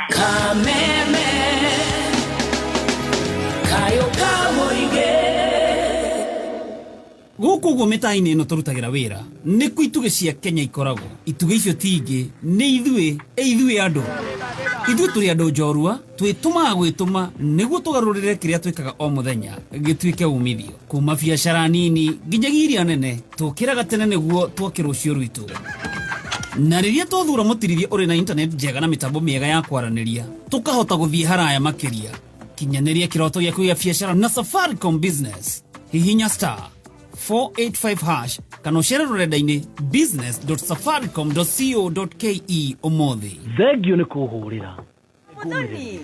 Kameme Kayoka Moige Guku gumitaini no turutagira wira niku ituge cia Kenya ikoragwo ituge icio tingi ni ithuĩ andu turi andu njorua twituma gwituma niguo tugarurire kiria twikaga o muthenya gituike umithio kuma biacara nini nginyagia iria nene tukiraga tene niguo twoke rucio rwitu na riria twathura mutirithie uri na internet njega na mitambo miega ya kwaraniria tukahota guthie haraya makiria kinyaniria kiroto gyaku gya biacara na Safaricom Business hihinya star 485# kana ucere rurenda-ini business.safaricom.co.ke umuthi thengio ni kuhurira Muthoni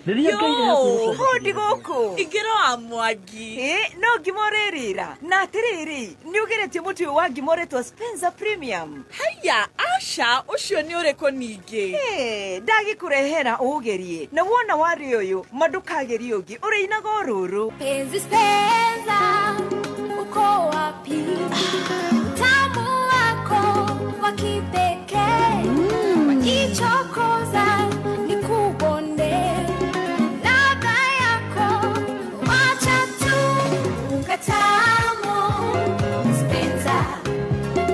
hodi goko ingiro amwagi no ngimoririra na atiriri ni ugeretie muti wa ngimoretwo Spencer Premium haya asha ucio ni ureko ningi ndagikurehera ugerie na wona wari uyu madukagerie ungi ureinaga ururu penzi Spencer uko wapi tamu wako wa kipekee wakichokoza ni kubonde ladha yako wacha tu ukatamu Spencer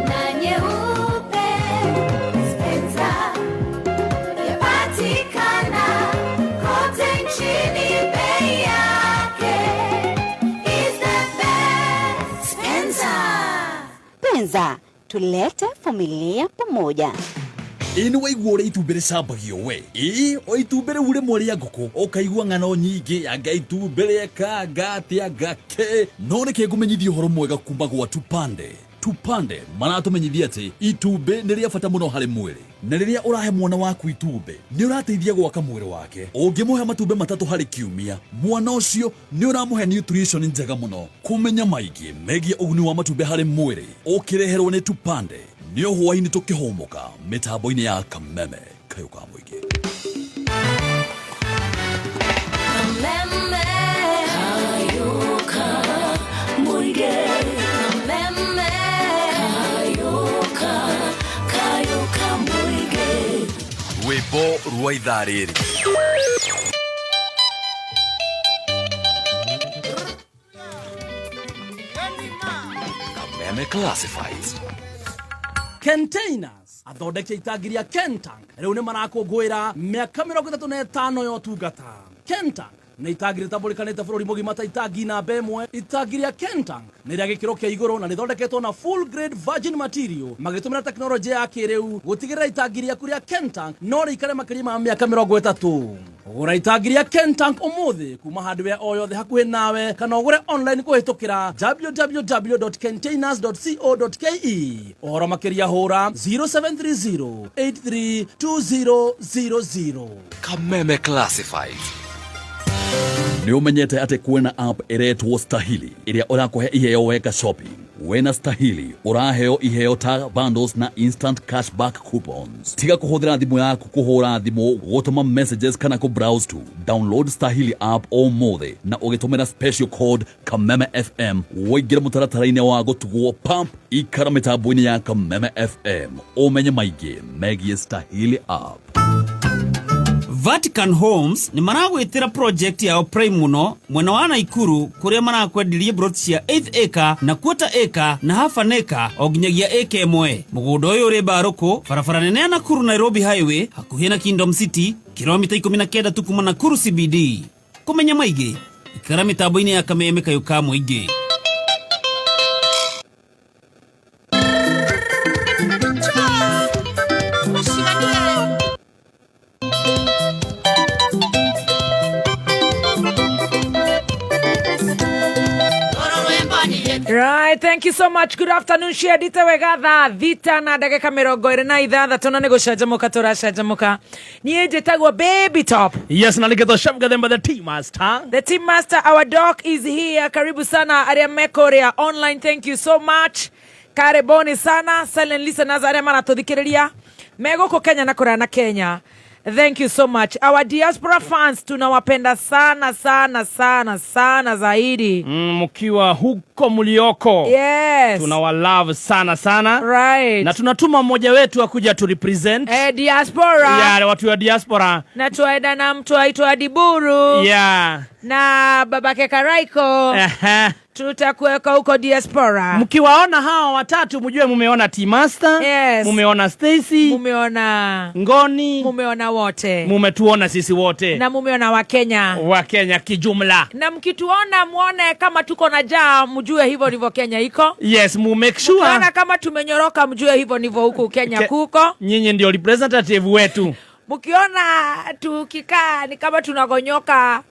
na nyeupe Spencer yapatikana kote nchini bei yake is the best Spencer, tulete familia pamoja. Ino waigua itumbere cambagio we o itumbere ure mwaria ngoko okaigua ng'ano nyingi anga itumbere kangate ngake no reke ngumenyithie horo mwega kuma gwa Tupande maratumenyithia ati itumbe ni ria bata muno hari mwiri na riria urahe mwana waku itumbe ni urateithia gwaka mwiri wake ungimuhe matumbe matatu hari kiumia mwana ucio ni uramuhe nutrition njega muno kumenya maigi megie uguni wa matumbe hari mwiri ukireherwo ni Tupande ni hwaini tukihomoka mitambo-ini ya Kameme Kayoka Moige Kameme Kayoka Moige Kameme Kayoka Moige rwimbo rwa ithaa riri Kameme Classifieds Containers athondeke itangiria Kentank riu ni marakungwira miaka 35 yo tungata Kentank na itangiri tamburikanite bururi mugima ta itangi namba imwe itangiria Kentank ni ria gikiro kia iguru na nithondeketwo na full grade virgin material magitumira teknolojia ya kiriu gutigirira itangiria kuria Kentank no rikare makiri ma miaka 30 ugura itangiria Kentank umuthi kuma hardware o yothe hakuhi nawe kana ugure online kuhitukira www.containers.co.ke ohoro makiria hura 0730832000 Kameme Classifieds ni umenyete ati kwena app iretwo Stahili iria urakuhe iheo weka shopping wena Stahili uraheo iheo ta bundles na instant cashback coupons tiga kuhuthira thimu yaku kuhura thimu gutuma messages kana ku browse to download Stahili app o mothe na ugitumira special code Kameme FM wigira mutaratara-ini wa gutugwo pump ikara mitambo-ini ya Kameme FM umenye maigi megie Stahili app Vatican Homes ni maragwitira project ya Prime muno mwena wa Naikuru kuria marakwendirie plots cia 8 acre na 1/4 acre na half an acre oginyagia acre imwe mugundo uyu uri Baruku barabara nene ya Nakuru Nairobi highway hakuhi na Kingdom City kilomita 19 tu kuma Nakuru CBD kumenya maigi ikara mitambo-ini ya Kameme Kayoka Moige Right, thank you so much. Good afternoon. Share dite wega thita na ndagika 26 na nigucanjamuka turacanjamuka nie njitagwo Baby Top. Yes, na nigetho shamga them by the team master. The team master, our doc is here. Karibu sana aria mekoria online. Thank you so much. Karibuni sana silent listeners aria maratuthikiriria meguko Kenya na kurana Kenya. Thank you so much. Our diaspora fans tunawapenda sana sana sana sana zaidi. Mkiwa huko mlioko. Yes. Tunawalove sana sana. Right. Na tunatuma mmoja wetu akuja tu represent. Diaspora. Yeah, watu wa diaspora. Na tuaenda na mtu aitwa Diburu. Yeah. Na babake Karaiko. Tutakuweka huko diaspora. Mkiwaona hawa watatu mjue mumeona T-Master. Yes. Mumeona Stacy. Mumeona Ngoni. Mumeona wote. Mumetuona sisi wote. Na mumeona Wakenya. Wakenya kijumla. Na mkituona muone kama tuko na jaa mjue hivyo ndivyo Kenya iko. Yes, make sure. Mkiona kama tumenyoroka mjue hivyo ndivyo huku Kenya kuko. Nyinyi ndio representative wetu. Mkiona tukikaa ni kama tunagonyoka,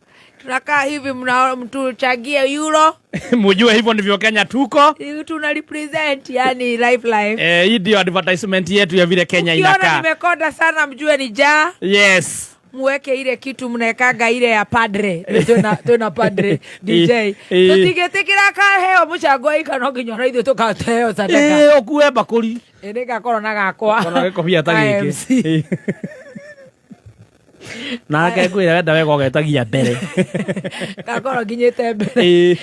tunakaa hivi mtuchagie euro. Mjue hivyo ndivyo Kenya tuko. Tuna represent yani life. Hii ndio advertisement yetu ya vile Kenya inakaa. Ukiona nimekonda sana mjue ni jaa. Yes. Muweke ile kitu mnaekaga ile ya padre. Tuna padre DJ. Tutigetekira ka heo muchago ikano kinyora ithu tukateo sadaka. Okuwe bakuri. Ndika korona gakwa. Korona gikobia tagiki. Na kakwira wenda wego getagia mbere. Gakoro ginyete mbere.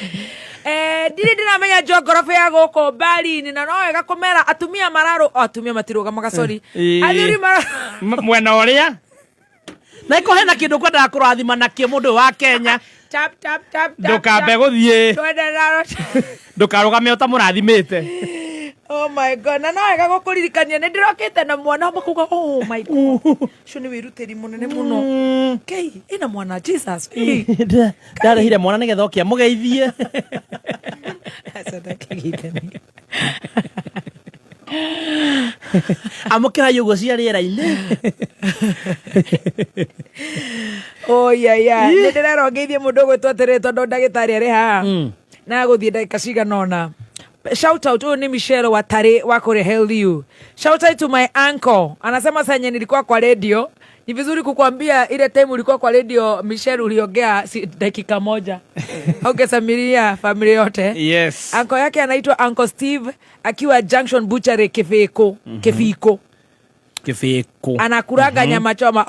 Ndiri ndiramenya geography ya goko Berlin na no wega kumera atumia mararo atumia matiruga sorry. Athuri mwena uria na iko hena kindu kwenda kurathima na kie mundu wa Kenya tap. Ndukambe guthie. Twende naro. Ndukarugame ota murathimite. Oh my god. Na no wega gukuririkania ni ndirokite na mwana makuga oh my god. Sho ni wiruteri munene muno. Okay, ina mwana Jesus. Ndarehire mwana nigetha okia mugeithie. Sadaka giteni. Amukira yugo cia riera-ini. Oh yeah. Ni ndirarongeithie mundu gwitwo atiri tondu ndagitari ari ha. Na guthie ndagika ciganona. Shout out ni Michelle Watare wako Hell You. Shout out to my uncle. Anasema sasa nilikuwa kwa radio. Ni vizuri kukuambia ile time ulikuwa kwa radio Michelle uliongea dakika moja. Ungesamiria familia yote. Yes. Uncle yake anaitwa Uncle Steve akiwa Junction Butchery Kefiko. Anakuraga nyama choma.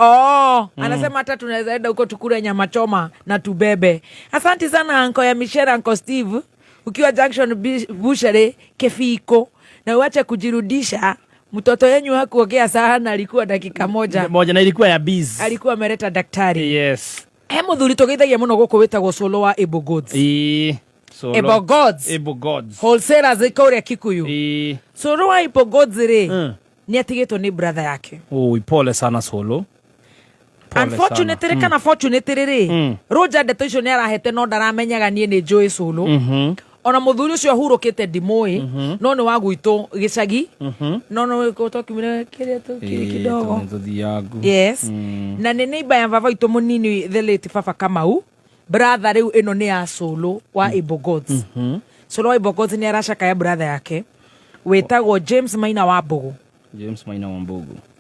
Anasema hata tunaweza enda huko tukule nyama choma na tubebe. Asante sana Uncle ya Michelle, Uncle Steve. Ukiwa Junction Butchery Kefiko na uache kujirudisha. Mtoto yenyu hakuongea sana, alikuwa dakika moja na ilikuwa ya biz. Alikuwa ameleta daktari. Yes. Muthuri tugeithagia muno guku witagwo Solo wa Able Goods. Able Goods. Wholesalers iko ria Kikuyu. Solo wa Able Goods ni atigitwo ni brother yake. Pole sana Solo. Unfortunately kana fortunately Roger Ndeto icio ni arahete no ndaramenyaga nie ni Joy Solo. Ona muthuri ucio ahurukite ndimoi no ni wa gwitũ gicagi no gutokimire kiria kidogo yes na ni neighbor ya baba itu munini the late Baba Kamau brother riu ino ni ya Solo wa Able Goods. Solo wa Able Goods ni aracaka ya brother yake wetagwo James Maina wa Mbugu.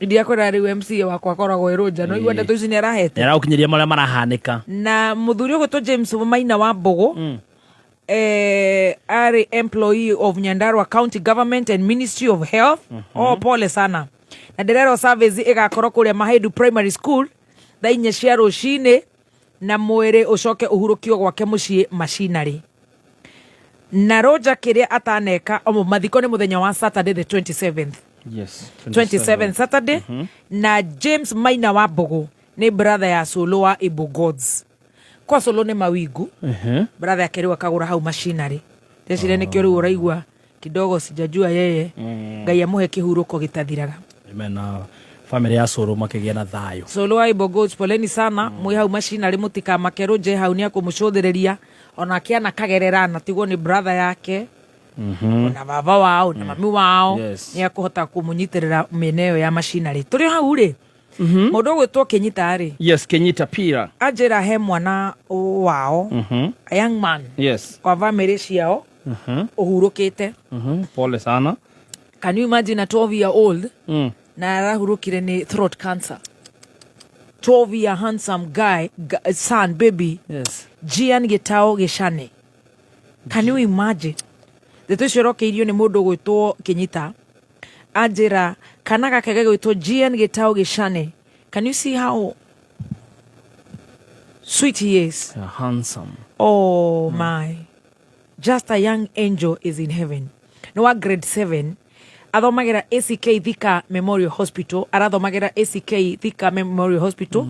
Ndia kwera riu MC wakwa koragwo iroja no igwenda tuici ni arahete araukinyiria maria marahanika na muthuri ugwitwo James Maina wa Mbugu are employee of Nyandarua County Government and Ministry of Health. Pole sana. Na ndirero service igakorwo kuria Mahedu Primary School thainya cia rucini na mwere ucoke uhurukio gwake mucii Machinery. Na Roger kiria ataneka mathiko ni muthenya wa Saturday the 27th. Yes, 27th Saturday. Na James Maina wa Mbugu ni brother ya Solo wa Able Goods. Kwa Solo ni Mawigu. Brother yake riu akagura hau Machinery. Ndecire nikio riu uraigua kidogo sijajua yeye. Ngai amuhe kihuruko gitathiraga. Amen. Family ya Solo makigia na thayo. Solo wa Able Goods poleni sana. Mwi hau Machinery mutika makeroje hau ni akumucothereria ona kiana kagerera na tigwo ni brother yake. Na baba wao na mami wao ni akuhota kumunyitirira meneo ya Machinery. Turi hau ri mundu gwitwo Kenyita ri. Yes, Kenyita Pira. Ajira he mwana wao. A young man. Yes. Kwa family ciao. Uhurukite. Pole sana. Can you imagine a 12-year-old na arahurukire ni throat cancer. 12-year handsome guy, son, baby. Yes. Gian Gitao Gishane. Can you imagine? Deto shoroke irio ni mundu gwitwo Kenyita. Ajira kana gakege gwitwo Gian Gitao Gishane Can you see how sweet he is? Handsome. Oh my. Just a young angel is in heaven. No wa grade 7. Athomagira ACK Thika Memorial Hospital. Arathomagira ACK Thika Memorial Hospital.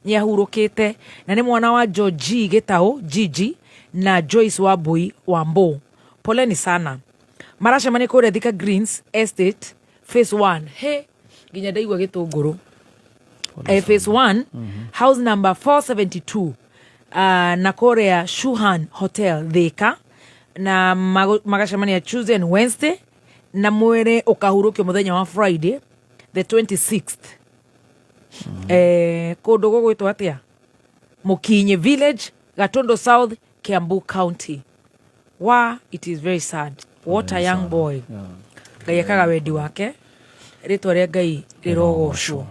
Niahurukite. Na ni mwana wa Georgie Getao, Gigi, na Joyce Wabui Wambo. Poleni sana. Marasha mani kore Thika Greens Estate Phase 1. He, ginya daigwa gitunguru. Phase 1, house number 472. Na Korea Shuhan Hotel Thika. Na magacemania ya Tuesday and Wednesday. Na mwere ukahurukio muthenya wa Friday the 26th. Kodo gwitwa atia? Mukinye Village, Gatondo South, Kiambu County. It is very sad. What a young boy. Ngai akaga wendi wake. Ritwa ria Ngai rirogocwo.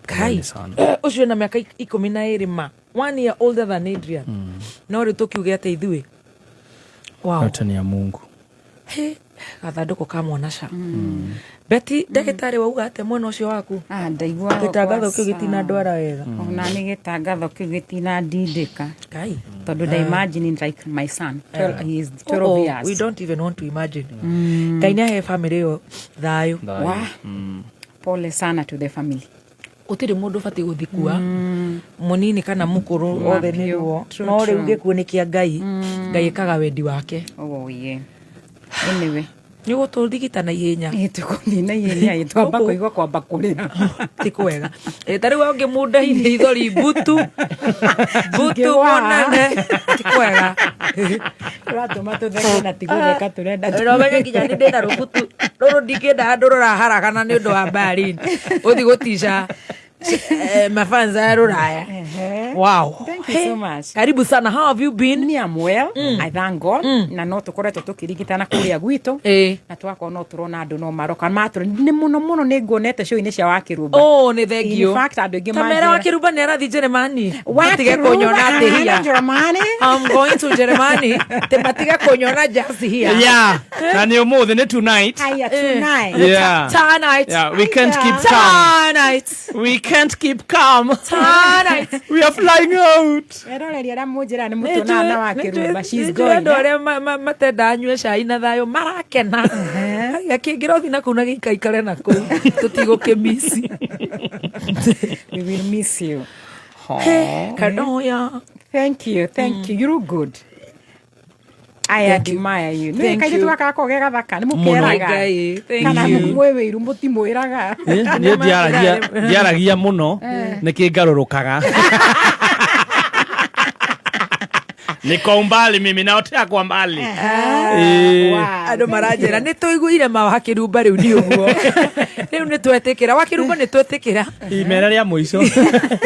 Kai. Ucio na miaka 12 ma. 1 year older than Adrian. No ritukiuge ate ithui. Wow. Yote ni ya Mungu. He, gathandũkũ ka mwana ca. Beti, ndagĩtarĩ wauga atĩa mwena ũcio waku? Ndaigua gĩtangatho kĩu gĩtina ndwara wega. Ona nĩ gĩtangatho kĩu gĩtina ndindĩka. Kai. Tondũ nda imagine like my son. He is 12 years. We don't even want to imagine. Ngai nĩahe family ĩyo thayũ. Pole sana to the family. Gũtirĩ mũndũ batiĩ gũthikua mũnini kana mũkũrũ othe nĩguo. No rĩu gĩkuũ nĩ kĩa Ngai. Ngai ĩkaga wendi wake. Oh yeah. Anyway. Nĩ gũtũrigita na ihenya. Tũkũthiĩ na ihenya twamba kũigua kwamba kũrĩra. Ti kwega. Ta rĩu ũngĩ mũnda-inĩ ithori mbutu wonane. Ti kwega. Ũratũma tũtheke na tigũtheka tũrenda. Ũramenye nginya nĩ ndĩna rũbutu rũrũ ndingĩenda andũ rũraharagana nĩ ũndũ wa Berlin. Ũthi gũtica mafanza ya ruraya. Wow. Thank you so much. Karibu sana. How have you been? Me am well. I thank God. Na no tukoretwo tukirigitana kuria gwitu. Na twako no turona andu no maroka matũ ni muno nĩ ngonete show-inĩ cia Wakĩrumba. Oh, nĩ thank you. In fact andũ aingĩ Kamera Wakĩrumba nĩ arathi Germany. Matige kunyona atĩ hiya. Germany. I'm going to Germany. Te matige kunyona just here. Yeah. Na nĩ ũmũthĩ nĩ tonight. Tonight. Yeah. Tonight. Yeah, we can't keep calm. Tonight. We can't keep calm. Tonight. We are flying out. Eroreria ra munjira nĩ mũtona na Wakĩrumba. She's going. Andũ arĩa matenda anyue cai na thayũ marakena. Akĩingĩra ũthi na kũu na gĩikaikare na kũu. Tũtigũkĩmisi. We will miss you. Kadoya. Thank you. You look good. I admire you. Thank you. Kaitũ gakakogega gathaka nĩ mũkeraga. Kana mwĩwĩru mũtimwĩraga. Nĩ ndiaragia mũno nĩkĩ ngarũrũkaga. Niko mbali mimi na otea kwa mbali. Andũ maranjĩra nĩ tũiguire ma Wakĩrumba rĩu nĩ ũguo. Rĩu nĩ twetĩkĩra Wakĩrumba nĩ twetĩkĩra. Imera rĩa mũico.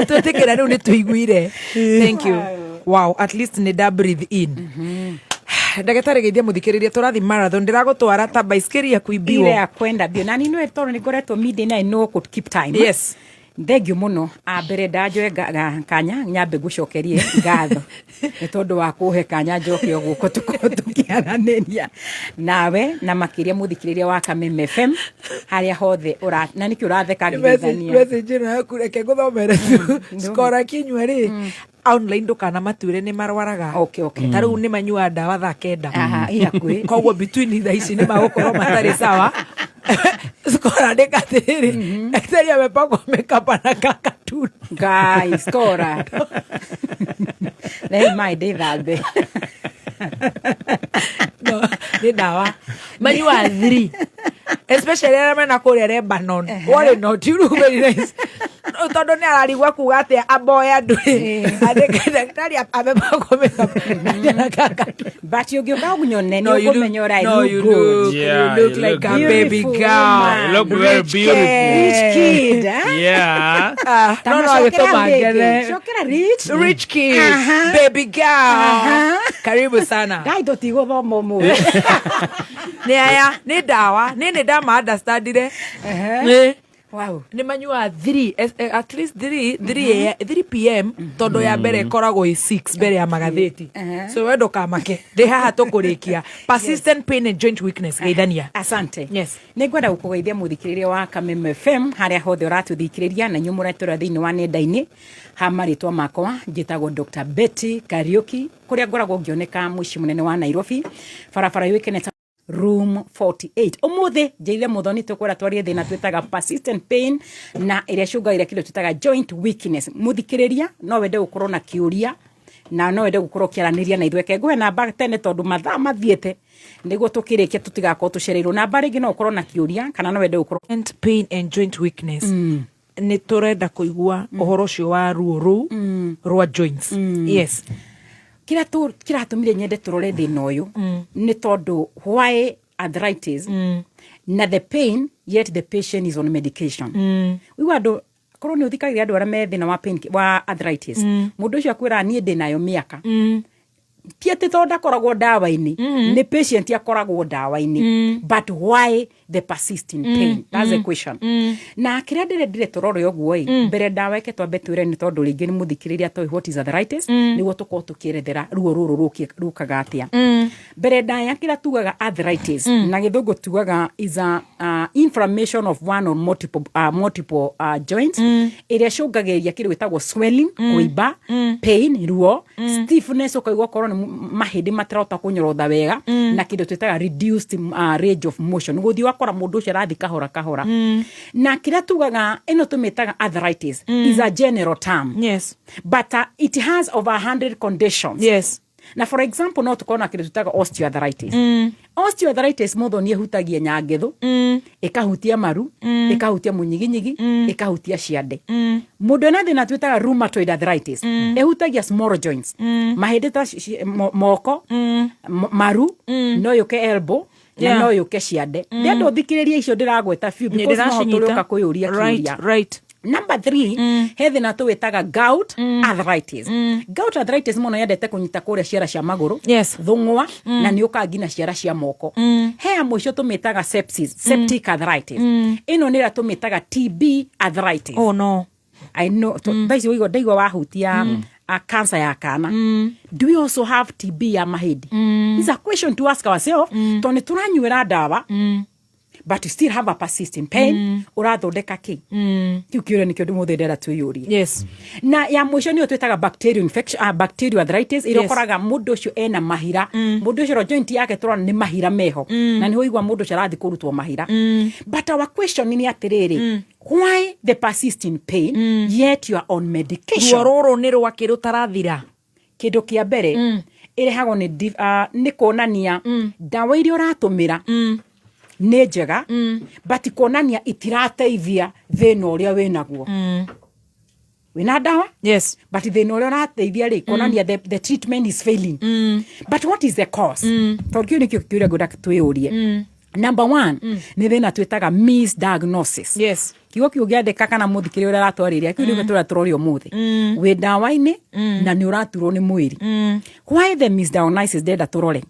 Twetĩkĩra rĩu nĩ tũiguire. Thank you. Wow, at least nĩ da breathe in. Ndagĩtarĩ geithia mũthikĩrĩria tũrathi marathon ndiragũtwara ta baiskeli ya kuibiwo. Ile ya kwenda bio. Na nĩ tondũ nĩ ngoretwo midday I know could keep time. Yes. Thengio muno ambere ndanjoe kanya nyambe gucokerie ngatho nĩ tondũ wa kuhe kanya njoke guko tukiaranĩria nawe na makiria muthikiriria wa Kameme FM haria hothe na niki uratheka ngithania message na kureke guthomere skora kinywa ri online ndukana matuire ni marwaraga. Okay. Tarĩu nĩ manyua ndawa thaa 9. Ihakuĩ. Koguo between thaa ici nĩ magũkorwo matarĩ sawa. Skora ndĩkathĩrĩ. Daktari amepakwa makeup na kakatuni. Guys, Skora. Let my day thambe. No, nĩ ndawa. Manyua 3. Especially arĩa mena kũrĩa Lebanon. Wale not you look very nice. Tondũ nĩ ararigwa kuga atĩ aboya ndũrĩ. Daktari amepakwa makeup na kakatuni. But ũngĩũka ũnyone nĩ ũkũmenya ũrĩa you look. Yeah, You look like a baby girl. You look very beautiful. Rich kid, Yeah. No, agĩtũma ngene. Shokera Rich kid. Baby girl. Karibu sana. Gai tũtigũthoma ũmũthĩ. Nĩ aya, nĩ ndawa, nĩ ndama understandire. Wow. nĩ manyua 3 at least 3 pm tondũ ya mbere ĩkoragwo 6 mbere ya magathĩti so wendo kamake ndĩ haha tũkũrĩkia persistent pain and joint weakness geithania. Asante. Yes. Nĩ ngwenda gũkũgeithia mũthikĩrĩria wa Kameme FM harĩa hothe ũratũthikĩrĩria na nyuĩ mũretũra thĩinĩ wa nenda-inĩ ha marĩtwa makwa njĩtagwo Dr. Betty Kariuki kũrĩa ngoragwo ngĩoneka mũciĩ mũnene wa Nairobi barabara yũĩkaine ta room 48. Umuthi njĩire mũthoni tũkwĩra twarie thĩna twĩtaga persistent pain na ĩrĩa cũngagĩrĩria kĩndũ twĩtaga joint weakness. Mũthikĩrĩria no wende gũkorwo na kĩũria na no wende gũkorwo kĩaranĩria na ithuĩ nguhe namba tene tondũ mathaa mathiĩte nĩguo tũkĩrĩkia tũtigakorwo tũcereirwo. Namba rĩngĩ no ũkorwo na kĩũria kana no wende gũkorwo pain and joint weakness nĩ tũrenda kũigua ũhoro ũcio wa ruo rũu rwa joints. Yes. Kĩratũmire nyende tũrore thĩna ũyũ nĩ tondũ why arthritis na the pain yet the patient is on medication. Wiwa andũ korwo nĩ ũthikagĩria andũ arĩa me thĩna wa pain wa arthritis mũndũ ũcio akwĩra niĩ ndĩ nayo mĩaka ti atĩ tondũ ndakoragwo ndawa-inĩ nĩ patient akoragwo ndawa-inĩ but why the persistent pain? That's the question. Na kĩrĩa ndĩrendire tũrore ũguo mbere ndawa ĩke twambe twĩre nĩ tondũ rĩngĩ nĩ mũthikĩrĩria toĩ what is arthritis nĩguo tũkorwo tũkĩerethera ruo rũrũ rũkaga atĩa. Mbere ndawa kĩrĩa tugaga arthritis na gĩthũngũ tugaga is a inflammation of one or multiple joints ĩrĩa cũngagĩrĩria kĩndũ gĩtagwo swelling kũimba pain ruo stiffness ũkaigua korwo nĩ mahĩndĩ matirahota kũnyorotha wega na kĩndũ twĩtaga reduced range of motion gũthiĩ wakora mũndũ ũcio arathi kahora kahora. Na kĩrĩa tugaga ĩno tũmĩtaga arthritis is a general term. Yes. But it has over 100 conditions. Yes. Na for example no tukona kĩndũ twĩtaga osteoarthritis. Osteoarthritis mũndũ nĩ ehutagia nyangĩthũ ĩkahutia maru ĩkahutia mũnyiginyigi ĩkahutia ciande. Mũndũ ena thĩna twĩtaga rheumatoid arthritis ehutagia small joints mahĩndĩ ta moko maru no yũke elbow na no yũke ciande. Ndĩenda ũthikĩrĩria icio ndĩragweta few because no tũrĩũka kwĩyũria kĩũria. Right. Number 3 he thĩna tũwĩtaga gout arthritis. Gout arthritis mũno yendete kũnyita kũrĩa ciara cia magũrũ thũng'wa na nĩ ũka ngina ciara cia moko. He ya mũico tũmĩtaga septic arthritis. Ĩno nĩ ĩrĩa tũmĩtaga TB arthritis. Oh no. I know. Thaici wĩigua ndaigua wahutia cancer ya kana. Do we also have TB ya mahĩndĩ? It's a question to ask ourselves. Tondũ nĩ tũranyuĩra ndawa but you still have a persistent pain urathondeka ki kiu kiure nikio ndimuthe ndera twiyurie. Yes. Na ya mwisho niyo twitaga bacterial infection bacterial arthritis irokoraga mundu ucio ena mahira mundu ucio joint yake turona ni mahira meho na niho igwa mundu ucio arathi kurutwo mahira. But our question ni atiriri why the persistent pain yet you are on medication? Ruo ni rwake rutarathira. Kindu kia mbere irehagwo ni kuonania dawa iria uratumira nĩ njega but kuonania itirateithia thĩna ũrĩa wĩnaguo. Wĩna ndawa? Yes. But thĩna ũrĩa ũrateithia rĩ kuonania the treatment is failing. But what is the cause? Tondũ kĩu nĩkĩo kĩũria ngwenda twĩyũrie. Number 1 nĩ thĩna twĩtaga misdiagnosis. Yes. Kiugo kiu gĩandĩka kana mũthikĩrĩria ũrĩa aratwarĩria kiu nĩkĩo tũratũroria ũmũthĩ. Wĩ ndawa-inĩ na nĩ ũraturwo nĩ mwĩrĩ. Why the misdiagnosis ndenda tũrore?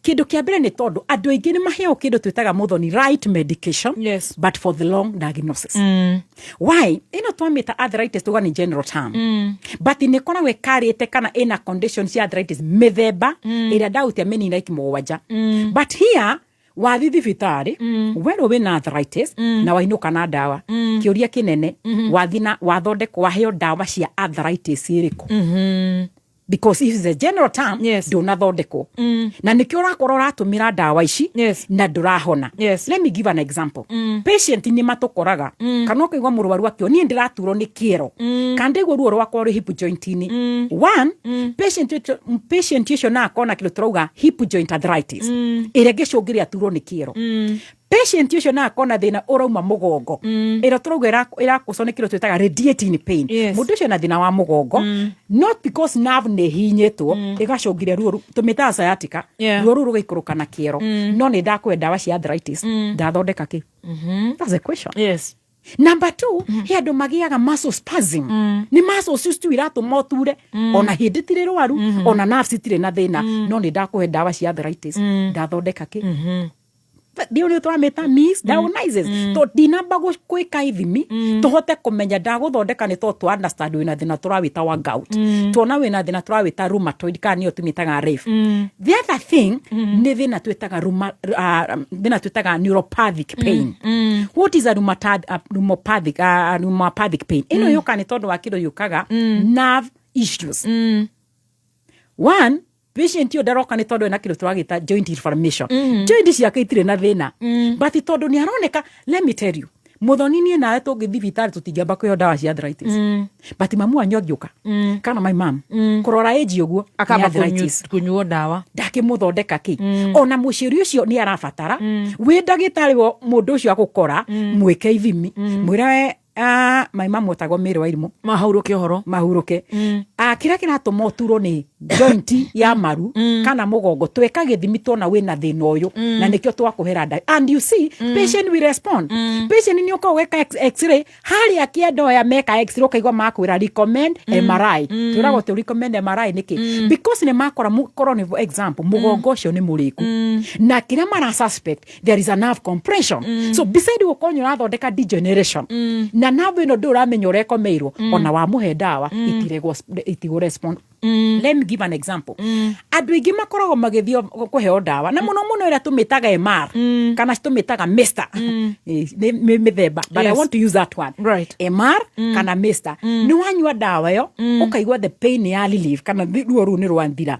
Kĩndũ kĩa mbere nĩ tondũ andũ aingĩ nĩ maheo kĩndũ twĩtaga mũthoni right medication but for the long diagnosis. Why? Ĩno twamĩta arthritis tuga ni general term. But nĩ koragwo ĩkarĩte kana ĩna conditions cia arthritis mĩthemba ĩrĩa ndahutia mĩnina mũgwanja. But here wathi thibitarĩ werwo wĩna arthritis na wainũka na ndawa kĩũria kĩnene wathi na wathondekwo waheo ndawa cia arthritis ĩrĩkũ? Because if it's a general term ndũnathondekwo na nĩkĩo ũrakorwo ũratũmĩra ndawa ici na ndũrahona. Let me give an example. Patient nĩ matũkoraga kana ũkaigua mũrwaru akĩo niĩ ndĩraturwo nĩ kĩero kana ndaigua ruo rwakwa rwĩ hip joint-inĩ. One patient ũcio na akona kĩndũ tũrauga hip joint arthritis ĩrĩa ĩngĩcũngĩrĩria aturwo nĩ kĩero. Patient ũcio na akona thĩna ũrauma mũgongo ĩrĩa tũrauga ĩrakũcwo nĩ kĩndũ twĩtaga radiating pain. Mũndũ ũcio na thĩna wa mũgongo not because nerve nĩ hinyĩtwo ĩgacũngĩrĩria ruo tũmĩtaga sciatica ruo rũu rũgaikũrũka na kĩero no nĩ ndakũhe ndawa cia arthritis ndathondeka kĩ? That's the question. Yes. Number 2 he andũ magĩaga muscle spasm. Ni muscles tu iratũma ũture ona hĩndĩ tirĩ rwaru ona nerves itirĩ na thĩna no nĩ ndakũhe ndawa cia arthritis ndathondeka kĩ? ndio nä tå ramä miss diagnosis to dinamba gwä ka ithimi tå hote kå menya ndagå thondeka nä to tå understand wä na thä na tå rawä ta wa gout tuona wä na thä na tå rawä ta rheumatoid kana nä o tå mä taga the other thing nä thä na twä taga thä na twä taga neuropathic pain what is a rheumatopathic pain ä no yå ka nä tondå wa kä ndå yå kaga nerve issues one patient yo daroka ni tondu na kilo twagita joint inflammation joint ciake itire na thina but tondu ni aroneka let me tell you muthoni ni nawe tungithi vitari tutingamba kuyo dawa cia arthritis but mamu anyogiuka kana my mom kurora age uguo akaba kunyuo dawa ndakimuthondeka ki ona muciri ucio ni arabatara wi ndagitari wo mundu ucio agukora mwike ithimi mwire my mom wetagwo Mary Wairimu mahuruke horo mahuruke kira kiratuma uturo ni joint ya maru kana mugongo tweka githimi tona wina thina uyu na nikio twakuhera ndai and you see patient will respond patient ni uko weka x-ray hali akiendo ya meka x-ray kaigwa makwira recommend MRI turago to recommend MRI niki because ne makora corona for example mugongo ucio ni muriku na kira mara suspect there is a nerve compression so beside ukonyo rathondeka degeneration na nerve ino ndura menyo recomeirwo ona wa muhe dawa itigo respond let me give an example andu ingi makoragwo magithio kuheo dawa na muno ira tumitaga MR kana tumitaga Mr ni mithemba but I want to use that one right MR kana Mr ni wanyua dawa yo ukaigwa the pain ya relief kana ruo ru ni rwanthira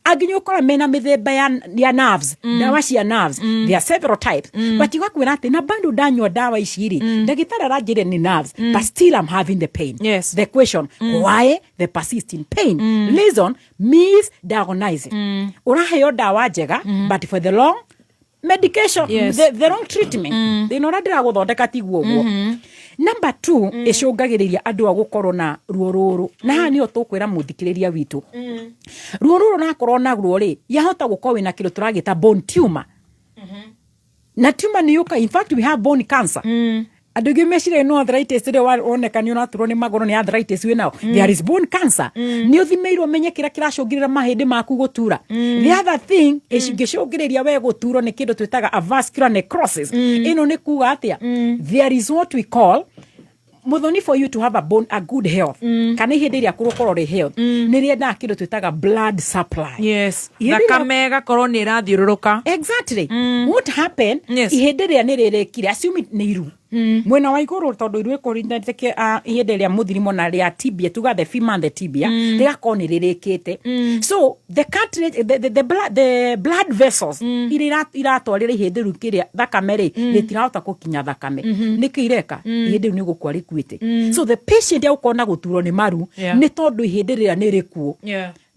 aginyo ukora mena mithemba ya nerves dawa cia nerves there are several types but igakwira ati na bando danywa dawa iciri ndagitara rajire ni nerves but still I'm having the pain yes the question why the persistent pain reason misdiagnosing uraheo dawa njega but for the long medication the wrong treatment they no radira guthondeka tiguo guo number 2 icungagiriria andu agukorwo na ruo ruru na ha ni o tukwira muthikiriria witu ruo ruru na korwo na ruo ri yahota gukorwo wina kilo turagita bone tumor na tumor ni yuka in fact we have bone cancer andu gimeshire no arthritis ire woneka ni unaturwo ni magoro ni arthritis we now there is bone cancer ni uthimeirwo menye kira kiracungirira mahindi maku gutura the other thing is gicungiriria we guturo ni kindu twitaga a vascular necrosis ino ni kuga atia there is what we call muthoni for you to have a good health kana ihindiria kurukoro ri health ni rienda kindu twitaga blood supply yes thakame korwo ni irathiururuka exactly what happened ihindiria ni rirekire assume ni iru mwena wa iguru tondu iru ikorindateke ihindiria muthirimo na ria tibia tuga the femur and the tibia rigakoni ririkite so the cartilage the blood vessels iratwarira ihindiru kiria thakame ri ritirahota gukinya thakame nikireka ihindiru ni gukwa rikuite so the patient yakona guturo ni maru ni tondu ihindiria ni rikuo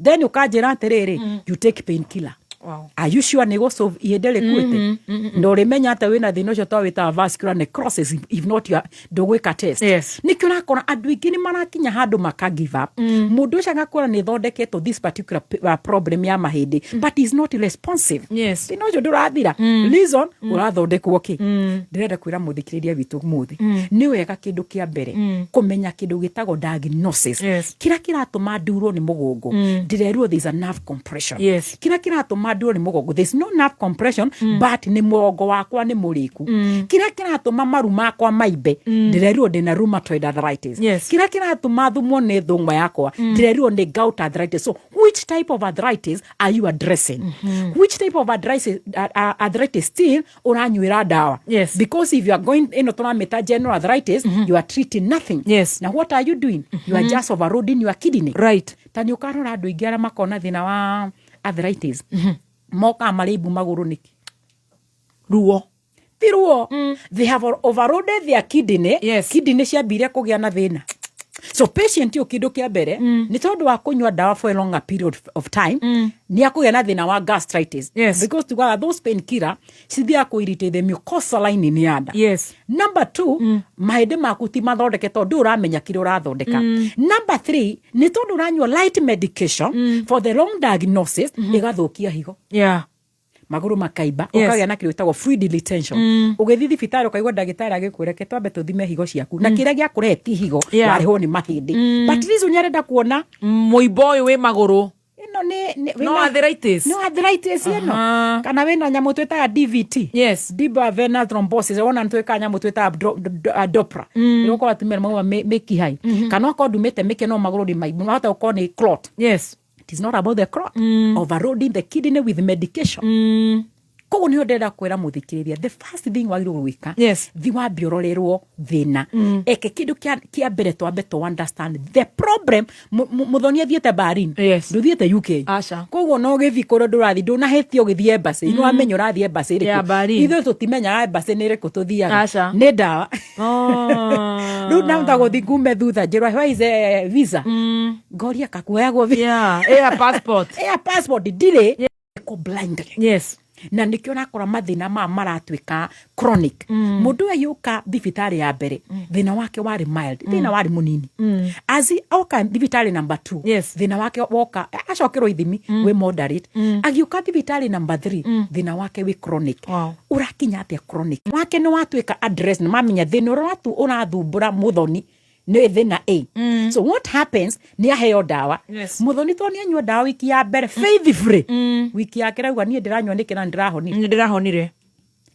then ukanjira atiriri you take painkiller. Wow. Are you sure nego solve ihendele kwete? No remenya ata wina thina ucio twawita vascular necrosis if not you dogweka test. Yes. Nikyo nakora andu ingi ni marakinya handu maka give up. Mundu ucio agakora ni thondeketo this particular problem ya mahindi but is not responsive. Yes. Thina ucio ndurathira. Reason urathondekwo ki. Ndirenda kwira muthikiriria witu muthi. Ni wega kindu kia mbere kumenya kindu gitagwo diagnosis. Yes. Kira kiratuma nduro ni mugongo. Ndireruo there is a nerve compression. Yes. Kira kiratuma nduro ni mugongo there is no nerve compression but ni mugongo wakwa ni muriku. Kira kiratuma maru makwa maimbe ndireruo ndina rheumatoid arthritis. Yes. Kira kiratuma thumo ni thungwa yakwa ndireruo ni gout arthritis. So which type of arthritis are you addressing? Which type of arthritis still uranyuira dawa? Yes. Because if you are going in to general arthritis you are treating nothing. Yes. Now what are you doing? You are just overloading your kidney. Right. Tani ukarora andu ingi ara makona thina wa arthritis moka maribu maguru niki ruo tiruo they have overloaded their kidney. Yes. Kidney ciambire kugia na thina so patient yo kindu kia mbere ni tondu wa kunywa dawa for a longer period of time ni akugia na thina wa gastritis. Yes. Because to got those painkiller cithia ku irritate the mucosal lining ni ada. Yes. Number 2 mahindi maku ti mathondeke tondu uramenya kire urathondeka. Number 3 ni tondu uranywa light medication for the wrong diagnosis igathukia higo. Yeah. Maguru makaiba ukagia na kiritagwo fluid retention ugithi thibitari ukaigwa ndagitari agikwireke twambe tuthime higo ciaku na kiria gia kureti higo wariho ni mahindi but reason nyarenda kuona muibo uyu wi maguru No arthritis. No arthritis ino. Kana wena nyamu twetaga DVT. Yes. Deep vein thrombosis. Wona ntweka nyamu twetaga Doppler. Iroko atumira maua meki hai. Kana ko dumete meke no magorodi mai. Hata uko ni clot. Yes. It is not about the clot. Overloading the kidney with medication. Koguo nĩ ndĩrenda kwĩra mũthikĩrĩria the first thing wagĩrĩirwo gwĩka thi wambe ũrorerwo thĩna eke kĩndũ kĩa mbere twambe to understand the problem mũthoni athiĩte barini ndũthiĩte UK koguo no gĩthi kũrĩa ndũrathi ndũnahĩtio ũgĩthiĩ embassy nĩ wamenya ũrathiĩ embassy ĩrĩkũ ithuĩ tũtimenyaga embassy nĩ ĩrĩkũ tũthiaga nĩ ndawa rĩu ndahota gũthi ngume thutha njĩrwo where is a visa ngoria kakuoyagwo air passport ndirĩ blindly na nikio nakora mathina maratwika chronic mundu ayuka thibitari ya mbere thina wake wari mild thina wari munini azi oka thibitari number 2 thina wake woka acokerwo ithimi we moderate agiuka thibitari number 3 thina wake we chronic urakinya atia chronic wake ni watwika address na mamenya thina uratu urathumbura muthoni no thina A so what happens ni aheo dawa muthoni to ni anywa dawa wiki ya mbere faith free wiki ya kirauga ni ndiranywa nikira ndirahonire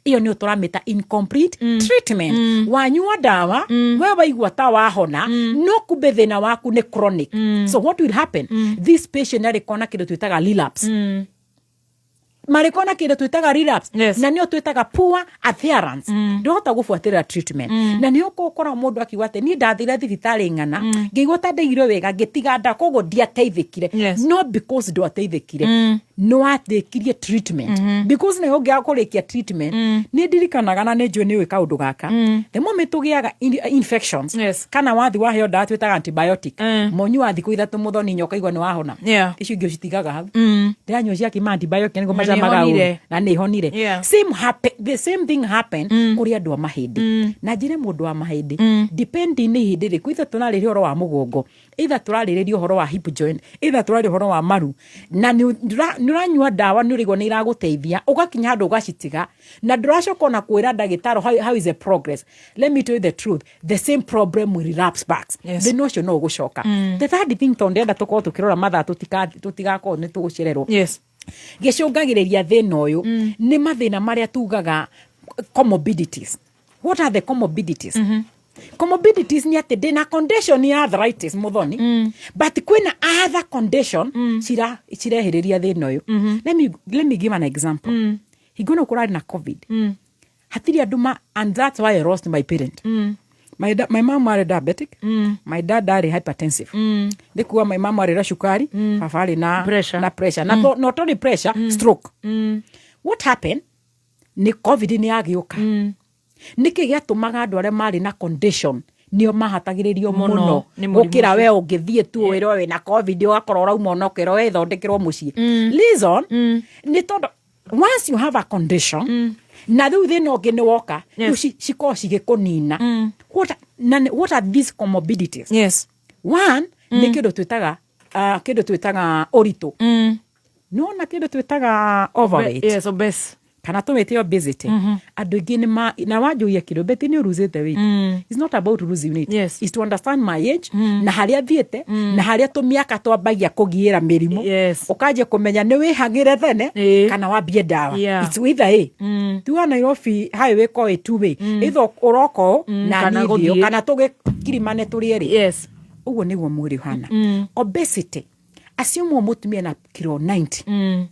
iyo ni uturamita incomplete treatment wanywa dawa we waigua ta wahona no kumbe thina waku ni chronic so what will happen this patient arikona kindu twitaga relapse marikona kindu twitaga relapse na nio twitaga poor adherence ndohota gufuatira treatment na nio kokora mundu akiuga ati ni ndathire thibitari ngana ngigwa ta ndeirwe wega ngitiga nda kogo ndiateithikire no because ndwateithikire no atekirie treatment because ne hogia kurikia treatment ni ndirikanaga na ne njwe ni wika undu gaka the moment ugiaga infections kana wathi waheo ndawa twitaga antibiotic monyu wathi ku ithatu muthoni nyoka igwa ni wahona icio ingĩ citigaga hau ndiranywa cia kima antibiotic niguo na nĩ honire the same thing happen kuri andu a mahindi na njire mundu wa mahindi depending ni hindi ri kwitha tunarĩria horo wa mugongo either turarĩrĩria horo wa hip joint either turarĩrĩria horo wa maru na nuranyua dawa nurigwo ni iraguteithia ugakinya handu ugacitiga na nduracoka na kwira ndagitaro how is the progress. Let me tell you the truth, the same problem will relapse back the notion no gucoka the third thing tonde tukorwo tukirora mathaa tutigako ni tugucererwo gicungagiriria thina uyu ni mathina maria tugaga comorbidities. What are the comorbidities? Comorbidities ni ati dina condition ya arthritis muthoni but kwina other condition cirehiriria thina uyu. Let me give an example. Higona kurari na covid hatiri anduma and that's why I lost my parent. My mom was diabetic. My dad died hypertensive. Ndikuwa my mom was shukari, papa na pressure. Not only pressure, stroke. What happened? Ni covid ni agioka. Niki giatumaga andu aria mari na condition nio mahatagiririo muno gukira we ungithie tu wiro we na covid ugakorwo rauma onokero we thondekirwo mucii. Reason ni tondo once you have a condition na riu thina ungi ni woka ciko cigikunina what are these comorbidities? One ni kindu twitaga orito no na kindu twitaga overweight obese kana tumete obesity andu ingi ni na wanjuia kilo beti ni uruzete weight. It's not about losing weight, it's to understand my age na haria thiete na haria tumiaka twambagia kugiira mirimu ukaje kumenya ni wihagire thene kana wambie dawa. It's either tu Nairobi highway ko two way either uroko na nithio kana tugikirimane turi eri uguo niguo mwiri hana obesity. Assume mutumia na kilo 90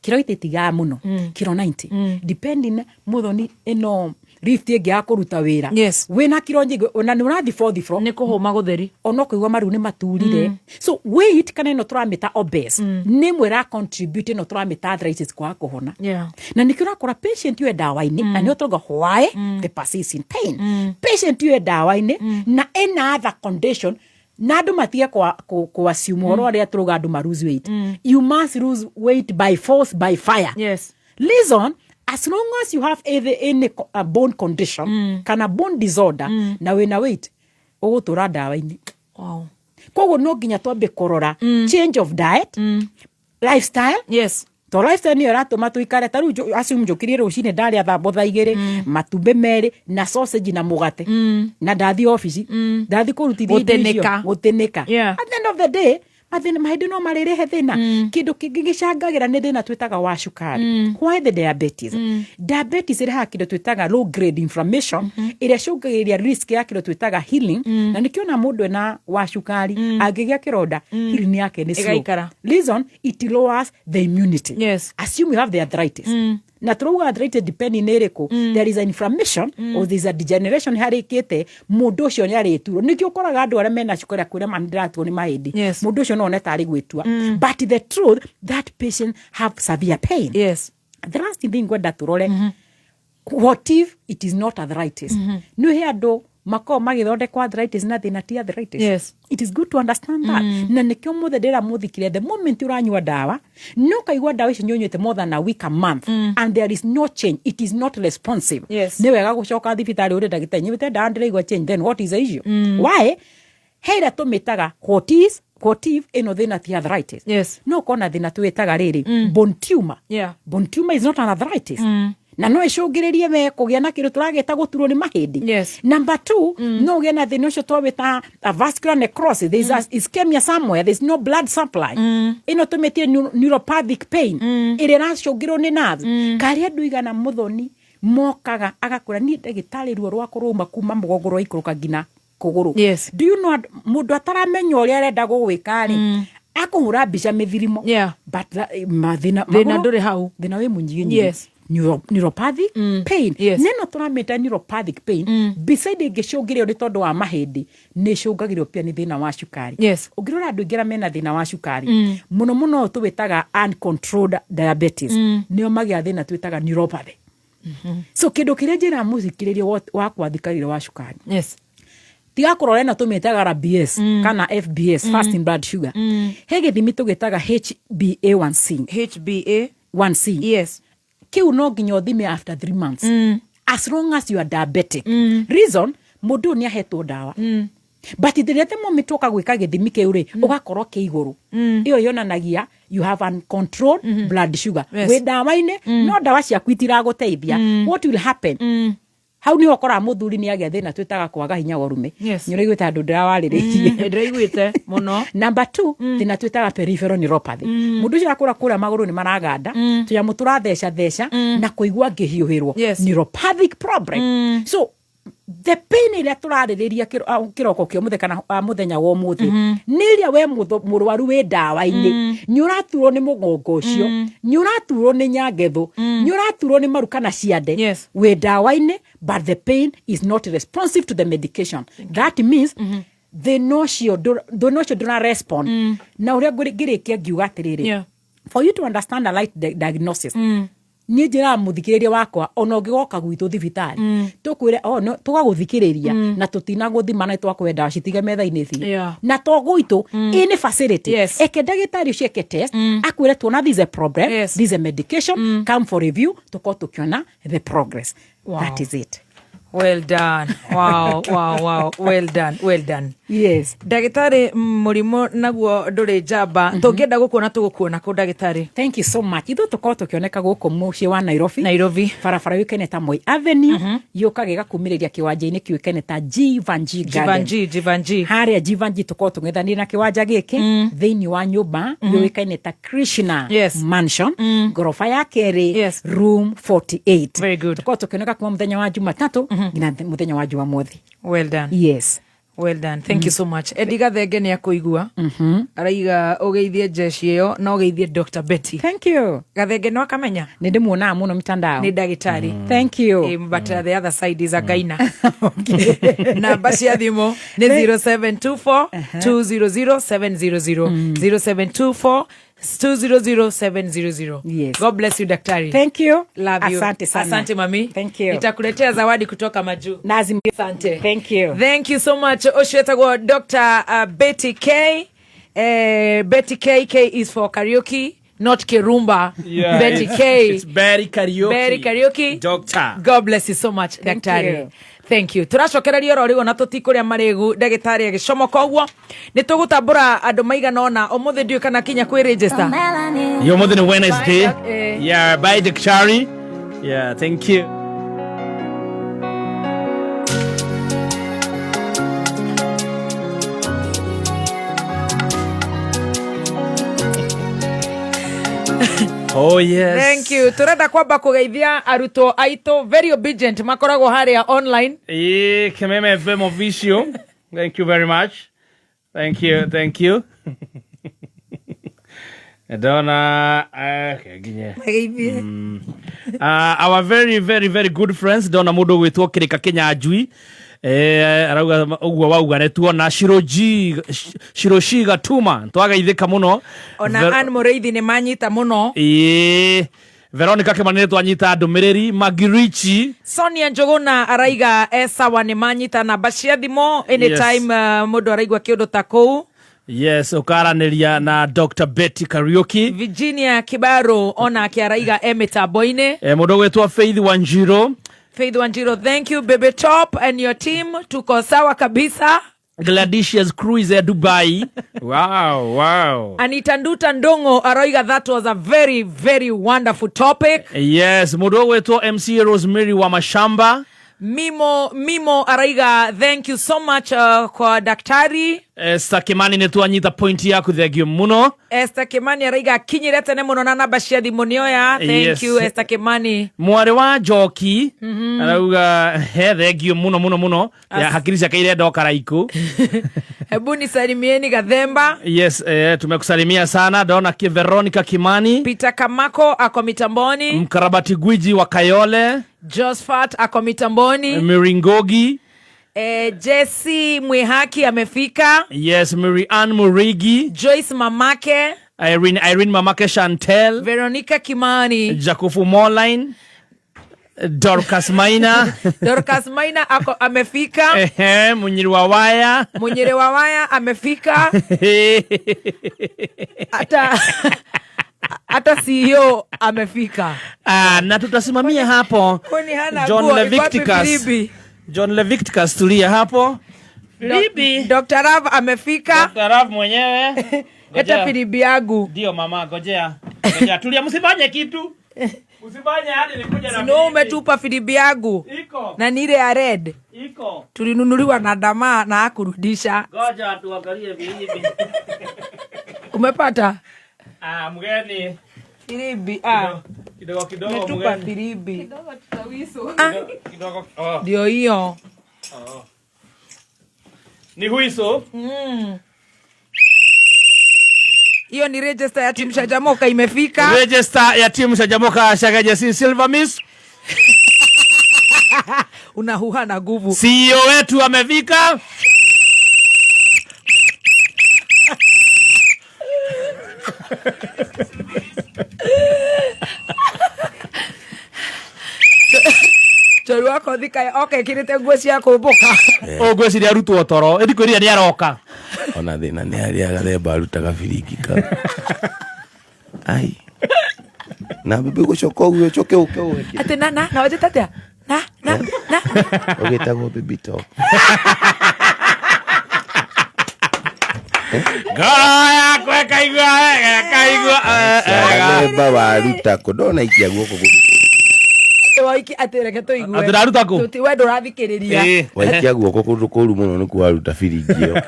kilo itetiga muno kilo 90 depending muthoni eno lift ege akuruta wira wina kilo njige ona ni urathi for ni kuhuma gutheri ono kuigwa maru ni maturire so weight kana no turamita obese ni mwera contribute no turamita arthritis kwa kuhona na nikira kora patient you dawa-ini na ni otoga why the persistent pain patient you dawa-ini na any other condition na andu matige kwa assume horo aria turuga andu lose weight. You must lose weight by force, by fire. Listen, as long as you have any bone condition kana bone disorder na wina weight ugutura dawa-ini. Koguo no nginya twambe kurora change of diet, lifestyle. To lifestyle ni ratuma tuikare taru assume njukirie rucine ndaria thambo thaa 2 matumbe meri na sausage na mugate na ndathi office ndathi kurutithia gutenika. At the end of the day athina mahindi no marirehe thina kindu kingi gicangagira ni thina twitaga wa cukari. Why the diabetes? Diabetes irehaga kindu twitaga low grade inflammation iria cungagiria risk ya kindu twitaga healing, na nikiona mundu ena wa cukari angigia kironda healing yake ni slow. Reason, it lowers the immunity. Yes. Assume you have the arthritis. Na turuga arthritis depending nereko, there is an inflammation or there is a degeneration harikite mundu ucio ni arituro. Nikio koraga andu aria mena cukari akuria mandiratuo ni mahindi. Yes. Mundu ucio no neta ari gwitua. But the truth, that patient have severe pain. Yes. The last thing ngwenda turore, what if it is not arthritis? No he andu mako magithondekwa arthritis na thina ti arthritis. Yes. It is good to understand that. Na nikio muthe ndira muthikire, the moment uranyua dawa, no kaigua dawa icio nyonyete more than a week, a month, and there is no change, it is not responsive. Yes. Ni wega gucoka thibitari uri ndagitari nyite dawa ndiraigua change, then what is the issue? Why? Heira tumitaga what if eno thina ti arthritis. Yes. No kona thina tuitaga riri bone tumor. Yeah. Bone tumor is not an arthritis. Na no icungiririe we kugia na kindu turageta guturwo ni mahindi. Yes. Number 2, no ugia na thina ucio twawita a vascular necrosis. There is a ischemia somewhere. There is no blood supply. Ino tumetie neuropathic pain. Ire racungirwo ni nerves. Kari andu igana muthoni mokaga agakura ni ndagitari ruo rwa kuruma kuma mugongo rwa ikuruka ngina kuguru. Yes. Do you know mundu ataramenya uria arenda gugwika ri akuhura mbica mithirimo. Yeah. But thina nduri hau. Thina we munyinyi. Yes. Neuropathic pain. Yes. Neno turameta neuropathic pain beside ngicungirio ni tondu wa mahindi ni cungagirio pia ni thina wa cukari. Yes. Ungirora andu ingira mena thina wa cukari muno tuwitaga uncontrolled diabetes nio magia thina twitaga neuropathy. So kindu kiria njira muthikiriria wa kwathikarire wa cukari. Yes. Tiga kurora na tumetaga RBS kana FBS, fasting blood sugar. He githimi tugitaga HbA1c. HbA1c. Yes. Kiu no nginya uthime after 3 months. As long as you are diabetic. Reason, mundu ni ahetwo dawa. But the moment toka gwika githimi kiu ri ugakorwo ki iguru. Iyo yonanagia you have uncontrolled blood sugar. Yes. We dawa-ine no dawa cia kwitira guteithia. What will happen? Hau ni okora muthuri ni agia thina twitaga kwaga hinya wa rume. Yes. Nyura igwita andu ndirawariririe. Ndiraiguite muno. Number 2, thina twitaga peripheral neuropathy. Mundu cia kura maguru ni maraganda, tuyamu turatheca na kuigua ngihiuhirwo. Yes. Neuropathic problem. So the pain ile turaririria kiroko kio muthekana muthenya wa muthi niria we murwaru we dawa-ini nyuraturwo ni mugongo ucio nyuraturwo ni nyangethu nyuraturwo ni maru kana ciande. Yes. We dawa-ini, but the pain is not responsive to the medication. That means the notion do not respond. Na uria ngirikia ngiuga atiriri, Yeah. for you to understand a right diagnosis, ni njira muthikiriria wakwa ona ungigoka gwitu thibitari tukwire no tugaguthikiriria na tutina guthima na twakwenda citige metha-ini thi. Yeah. Na to gwitu ini facility. Yes. Eke ndagitari ucio eke test akwire tuona this is a problem. Yes. This is a medication. Come for review tuko tukiona the progress. Wow. That is it. Well done. Wow. Well done. Yes. Ndagitari murimo naguo nduri njamba tungienda gukuona tugukuona ku ndagitari. Thank you so much. Ithu tuko tukioneka guku mucii wa Nairobi. Barabara yukene ta Moi Avenue yukaga gakumiriria kiwanja-ini kiukene ta Jivanji Garden. Jivanji. Haria Jivanji tuko tung'ethanire na kiwanja giki thiini wa nyumba yuikaine ta Krishna Yes. Mansion, gorofa ya keri, Yes. room 48. Very good. Tuko tukioneka kuma muthenya wa Jumatatu ngina muthenya wa Jumamothi. Well done. Yes. Well done. Thank you so much. Ediga thenge ni akuigua. Araiga ugeithie jeshi iyo na ugeithie Dr. Betty. Thank you. Gathenge no akamenya. Nindimuona muno mitandao. Ni ndagitari. Thank you. But the other side is a gaina. Namba cia thimu ni 0724 200 700 0724 200 Yes. God bless you daktari. Thank you. Love you. Asante sana. Asante mami. Thank you. Nitakuletea zawadi kutoka majuu. Lazima. Asante. Thank you. Thank you so much. Oshetagwa Dr. Betty K. Betty K is for karaoke, not Kirumba. Yeah, Betty K. It's Betty Karaoke. Betty Karaoke. Doctor. God bless you so much, Thank daktari. you. Thank you. Turacokereria ro rigo na tutikuria marigu ndagitari agicomoka uguo ni tugutambura andu maigana ona umuthi ndio kana kinya kwi register. Yo, more than Wednesday. Yeah, bye Daktari. Yeah, thank you. Oh yes. Thank you. Turenda kwamba kugeithia arutwo aito very obedient makoragwo haria online. Kimeme FM official. Thank you very much. Thank you. Dona our very very very good friends Dona mundu gwitwo Kirika Kinyanjui arauga uguo wauga netuona Shiroshi Gatuma twagaithika muno ona Ann Mureithi ni manyita muno Veronica Kimani twanyita ndumiriri Magirichi Sonia Njuguna araiga sawa ni manyita na bashia thimo anytime mundu araigwa kiundu ta kou. Yes, ukaraniria na Dr. Betty Kariuki. Virginia Kibaro ona akiaraiga emitaboine. Mundu gwetwa Faith Wanjiro, thank you Baby Top and your team. Tuko sawa kabisa. Gladicious Cruise ya Dubai. Wow. Anita Nduta Ndongo araiga that was a very very wonderful topic. Yes, mundu gwetwa MC Rosemary wa Mashamba. Mimo araiga thank you so much kwa daktari. Esther Kimani netwanyita point yaku thegio muno. Esther Kimani araiga kinyirete ne muno na namba cia thimu nioya. Thank you Esther Kimani. Mware wa Njoki arauga thegio muno ya hakiri cia kaire ndo karaiku. Hebu ni salimieni Gathemba. Yes, tumekusalimia sana. Dona Veronica Kimani. Peter Kamako ako mitamboni. Mkarabati Gwiji wa Kayole. Josfat ako mitamboni. Miringogi. Jesse Mwihaki amefika. Yes, Mary Ann Murigi. Joyce Mamake. Irene Mamake Chantel. Veronica Kimani. Jakufu Moline. Dorcas Maina. Dorcas Maina ako amefika. Munyiri wa waya amefika. Hata CEO amefika. Na tutasimamia hapo. John Levicticus tulia hapo. Filibi. Dr. Rav amefika. Dr. Rav mwenyewe. Eta Filibi yangu. Ndio mama, ngojea. Tulia, msifanye kitu. Usifanye hadi nikuja na Filibi. Umetupa Filibi yangu. Iko. Na nile ya red. Iko. Tulinunuliwa na dama na akurudisha. Ngoja tuangalie Filibi. Umepata? Mgeni. Filibi. Kidogo umetupa Filibi. Kidogo tutawiso. Kidogo. Ndio hiyo. Ni huiso. Hiyo ni register ya timu Shajamoka imefika. Register ya timu Shajamoka Shagaja Silver Miss. Unahuha na nguvu. CEO wetu amefika. Choro wako thika okay kirite nguo cia kumbuka. Nguo cia arutwo toro, edikuria ni aroka. Ona thina ni aria gathemba arutaga birikika. Ai. Na bibi gucoka uguo coke uke uke. Ate na wajeta atia? Na. Ogetago bibi to. Gaya kwe kaigwa. Gathemba waruta kodona ikia guoko guku. Waiki atereke to igwe. Atiraruta ku. Tuti wendo rathikiriria. Waikia guoko kundu kuru muno ni kuaruta birikio.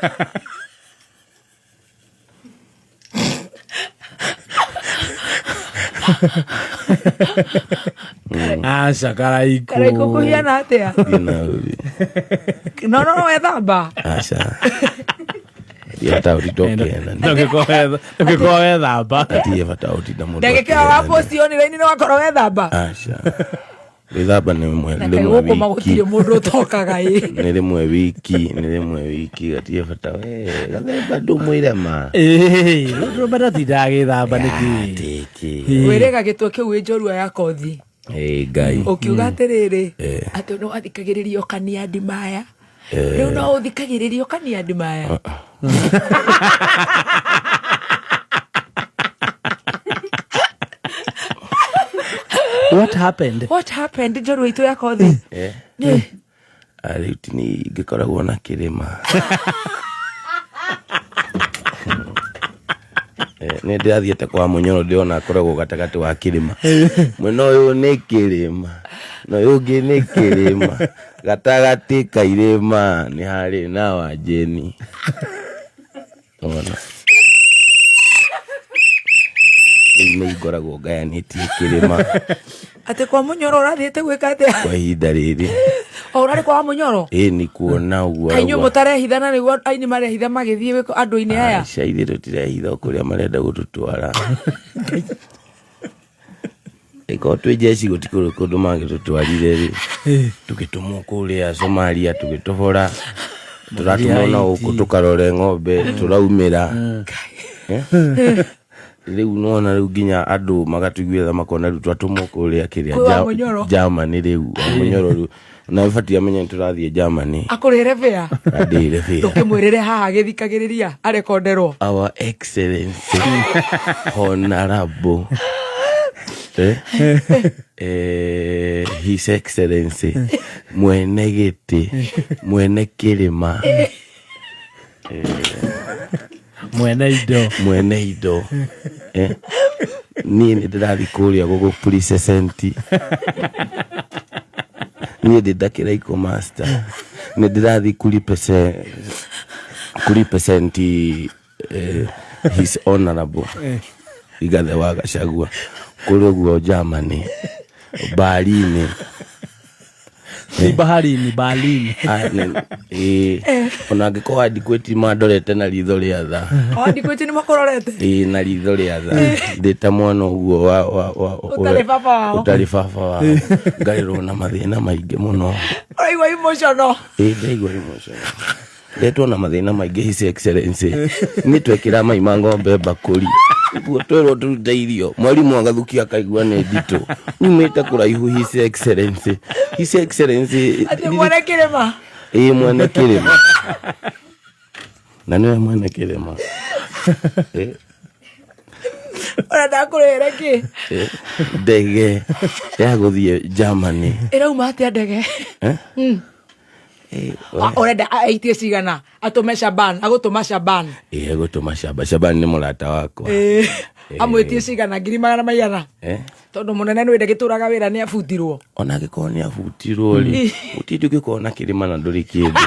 Asha karaiku. Karaiku kuhiana atia? No wethamba. Asha. Yata uritoke na. Ndokiko wethamba. Ati yata utinda mundu. Ndageke wa postioni weini no wakoro wethamba. Asha. Wethamba ni mwe guko magutire mundu tokaga ni rimwe wiki gatie bata we gathemba ndumwire ma ndu bada tidagithamba niki wirega gitwe kiu njorua ya kothi ngai ukiuga atiriri ati no athikagiririo kania ndimaya riu no uthikagiririo kania ndimaya What happened? Njorua itu ya kothi. Aritini gikoragwo na kirima. Nĩ ndĩrathiĩte kwa Mũnyoro ndĩona akoragwo gatagatĩ wa kĩrĩma. Mwena ũyũ nĩ kĩrĩma, na ũyũ ũngĩ nĩ kĩrĩma, gatagatĩ ka irĩma nĩ harĩ na Wanjeni. Ona nĩ ingoragwo ngayanĩtie kĩrĩma Ate kwa Munyoro ũrathiĩte gwĩka atĩa? kwa ihinda rĩrĩ. Ũrarĩ kwa Munyoro? Ĩĩ nĩ kuona ũguo. Kainyo mũtarehithana nĩguo aini marehitha magĩthiĩ andũ-inĩ aya. Aca ithuĩ tũtirehitha kũrĩa marenda gũtũtwara. Ĩkorwo twĩ njeci gũtikũrĩ kũndũ mangĩtũtwarire rĩ. Tũgĩtũmwo kũrĩa Somalia tũgĩtobora. Tũratũmwo na gũkũ tũkarore ng'ombe tũraumĩra. Rĩu nona rĩu nginya andũ magatũiguitha makona rĩu twatũmwo kũrĩa kĩrĩa Germany rĩu Munyoro rĩu na batiĩ amenye tũrathiĩ Germany. Akũrĩre bĩa. Ndĩre bĩa. Ndũkĩmwĩrĩre haha gĩthikagĩrĩria arekonderwo. Our Excellency Honorable His Excellency Mwene Gĩtĩ Mwene Kĩrĩma Mwene indo niĩ nĩ ndĩrathiĩ kũrĩa gũkũ Present niĩ ndĩndakĩra iko master nĩ ndĩrathiĩ kurepresent His Honorable Rigathĩ wa Gachagua kũrĩa ũguo Germany Berlin. Berlin. Ona angĩkorwo andikwĩti mandorete na ritho rĩa tha. Andikwĩti nĩ makũrorete? Na ritho rĩa tha. Ndĩ ta mwana ũguo ũtarĩ baba wao. Ngarĩrwo na mathĩna maingĩ mũno. Ũraigua emotional? Ndaigua emotional. Ndetwo na mathĩna maingĩ His Excellency. Nĩ twekĩra mai ma ng'ombe mbakũri. Guo twĩrwo tũrute irio. Mwarimũ agathukia akaigua nĩ nditũ. Nyumĩte kũraihu His Excellency. His Excellency. Ati Mwene Kĩrĩma? Mwene Kĩrĩma. Na nĩwe Mwene Kĩrĩma. Ũrenda kũrĩre kĩ? Ndege ya gũthiĩ Germany. Ĩrauma atĩa ndege? Ũrenda aitie cigana atũme Shaban agũtũma Shaban? Agũtũma Shaban nĩ mũrata wakwa. Amwĩtie cigana 200,000? Tondũ mũnene nĩ wende gĩtũraga wĩra nĩ abutirwo. Ona angĩkorwo nĩ abutirwo rĩ gũtirĩ ũngĩkorwo na kĩrĩma na ndũrĩ kĩndũ.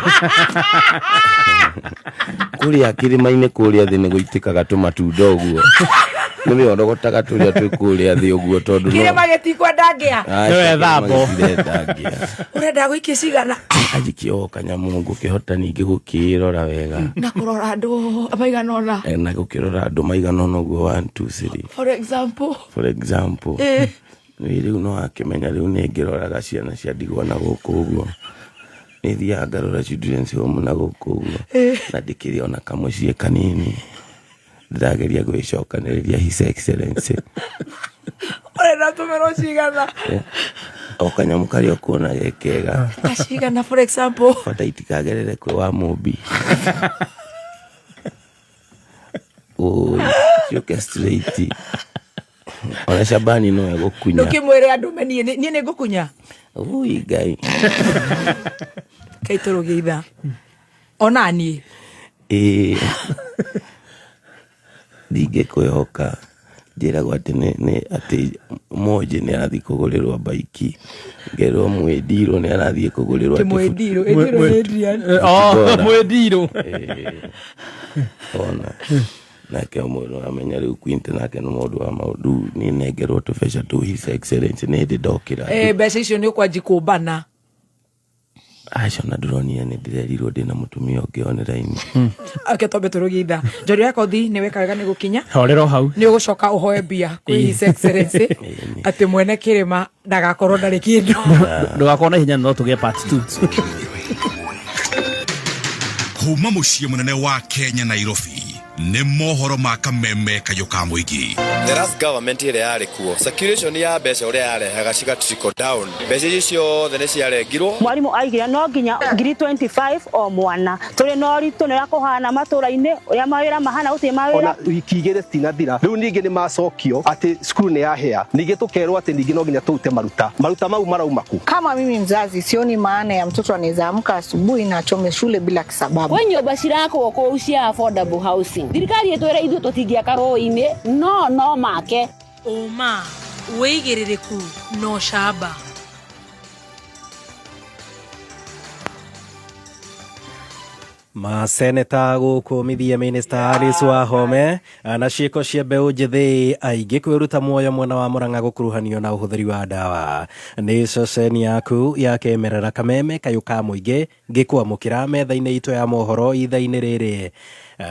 Kũrĩa kĩrĩma-inĩ kũrĩa thĩ nĩ gũitĩkaga tũmatunda ũguo. Nĩ mĩorogotaga tũrĩa twĩ kũrĩa thĩ ũguo tondũ kĩrĩma gĩtikwenda ngĩa. Nĩwe thambo. Ũrenda gũikia cigana? Ajikio kanyamũ ngũkĩhota ningĩ gũkĩrora wega. Na kũrora andũ maigana ũna. Na gũkĩrora andũ maigana ũna ũguo 1 2 3. For example. Rĩu no akĩmenya rĩu nĩ ngĩroraga ciana cia ndigwa na gũkũ ũguo. Nĩ thiaga ngarora children's home na gũkũ ũguo. Na ndĩkĩrĩ ona kamũciĩ kanini. Ndĩrageria gwĩcokanĩrĩria His Excellency. Ũrenda tũmĩrwo cigana? O kanyamũ karĩa ũkuona gekega. Cigana for example? Bata itikagerere kwĩ wa Mũmbi. Ciũke straight. Ona Shabani no egũkunya. Ndũkĩmwĩre andũ menie niĩ nĩ ngũkunya. Ui Ngai. Kai tũrũgĩitha. Ona niĩ. Ndingĩkwĩhoka njĩragwo atĩ nĩ atĩ Moje nĩ arathiĩ kũgũrĩrwo baiki. Ngerwo Mwĩndirũ nĩ arathiĩ kũgũrĩrwo atĩ Mwĩndirũ Mwĩndirũ. Ona nake mũndũ amenya rĩu Quinton nake nĩ mũndũ wa maũndũ nĩ nengerwo tũbeca tu His Excellency nĩ ndĩ ndokĩra. Mbeca icio nĩ ũkwanji kũmbana. Aca na ndĩronire nĩ ndĩrerirwo ndĩ na mũtumia ũngĩ online. Ake twambe tũrũgĩitha. Njorua ya kothi nĩ weka wega nĩ gũkinya. Horera hau. Nĩ ũgũcoka ũhoe mbia kwĩ His Excellency atĩ Mwene Kĩrĩma ndagakorwo ndarĩ kĩndũ. Ndũgakorwo na hinya no tũgĩe part 2. Kuma mũciĩ mũnene wa Kenya Nairobi nĩ mohoro ma kameme kayo ka mũingĩ. The last government ĩrĩa yarĩ kuo circulation ya mbeca ũrĩa yarehaga ciga trickle down. Mbeca icio nĩ ciarengirwo. Mwarimũ aigire no nginya ngiri 25 o mwana. Tũrĩ no ritũ nĩ rakũhana matũra-inĩ ũrĩa mawĩra mahana ũtĩ mawĩra. Ona wiki igĩrĩ citinathira. Rĩu ningĩ nĩ macokio atĩ cukuru nĩ yahĩa. Ningĩ tũkerwo atĩ ningĩ no nginya tũrute maruta. Maruta mau marauma ku. Kama mimi mzazi sioni maana ya mtoto anaweza amka asubuhi na achome shule bila kisababu. Kwa nyumba cirako kwa ucia affordable housing. Thirikari yetu ithu tũtingiaka rũĩ-inĩ no make. Ũma wĩigĩrĩrĩku no camba. Maseneta gukumithia Minister Alice Wahome na ciiko cia mbeu njithi aingi kwiruta muoyo mwena wa Murang'a gukuruhanio na uhuthiri wa dawa. Ni ceceni yaku ya kemerera Kameme kayu ka muingi ngikwamukira metha-ini itu ya mohoro itha-ini riri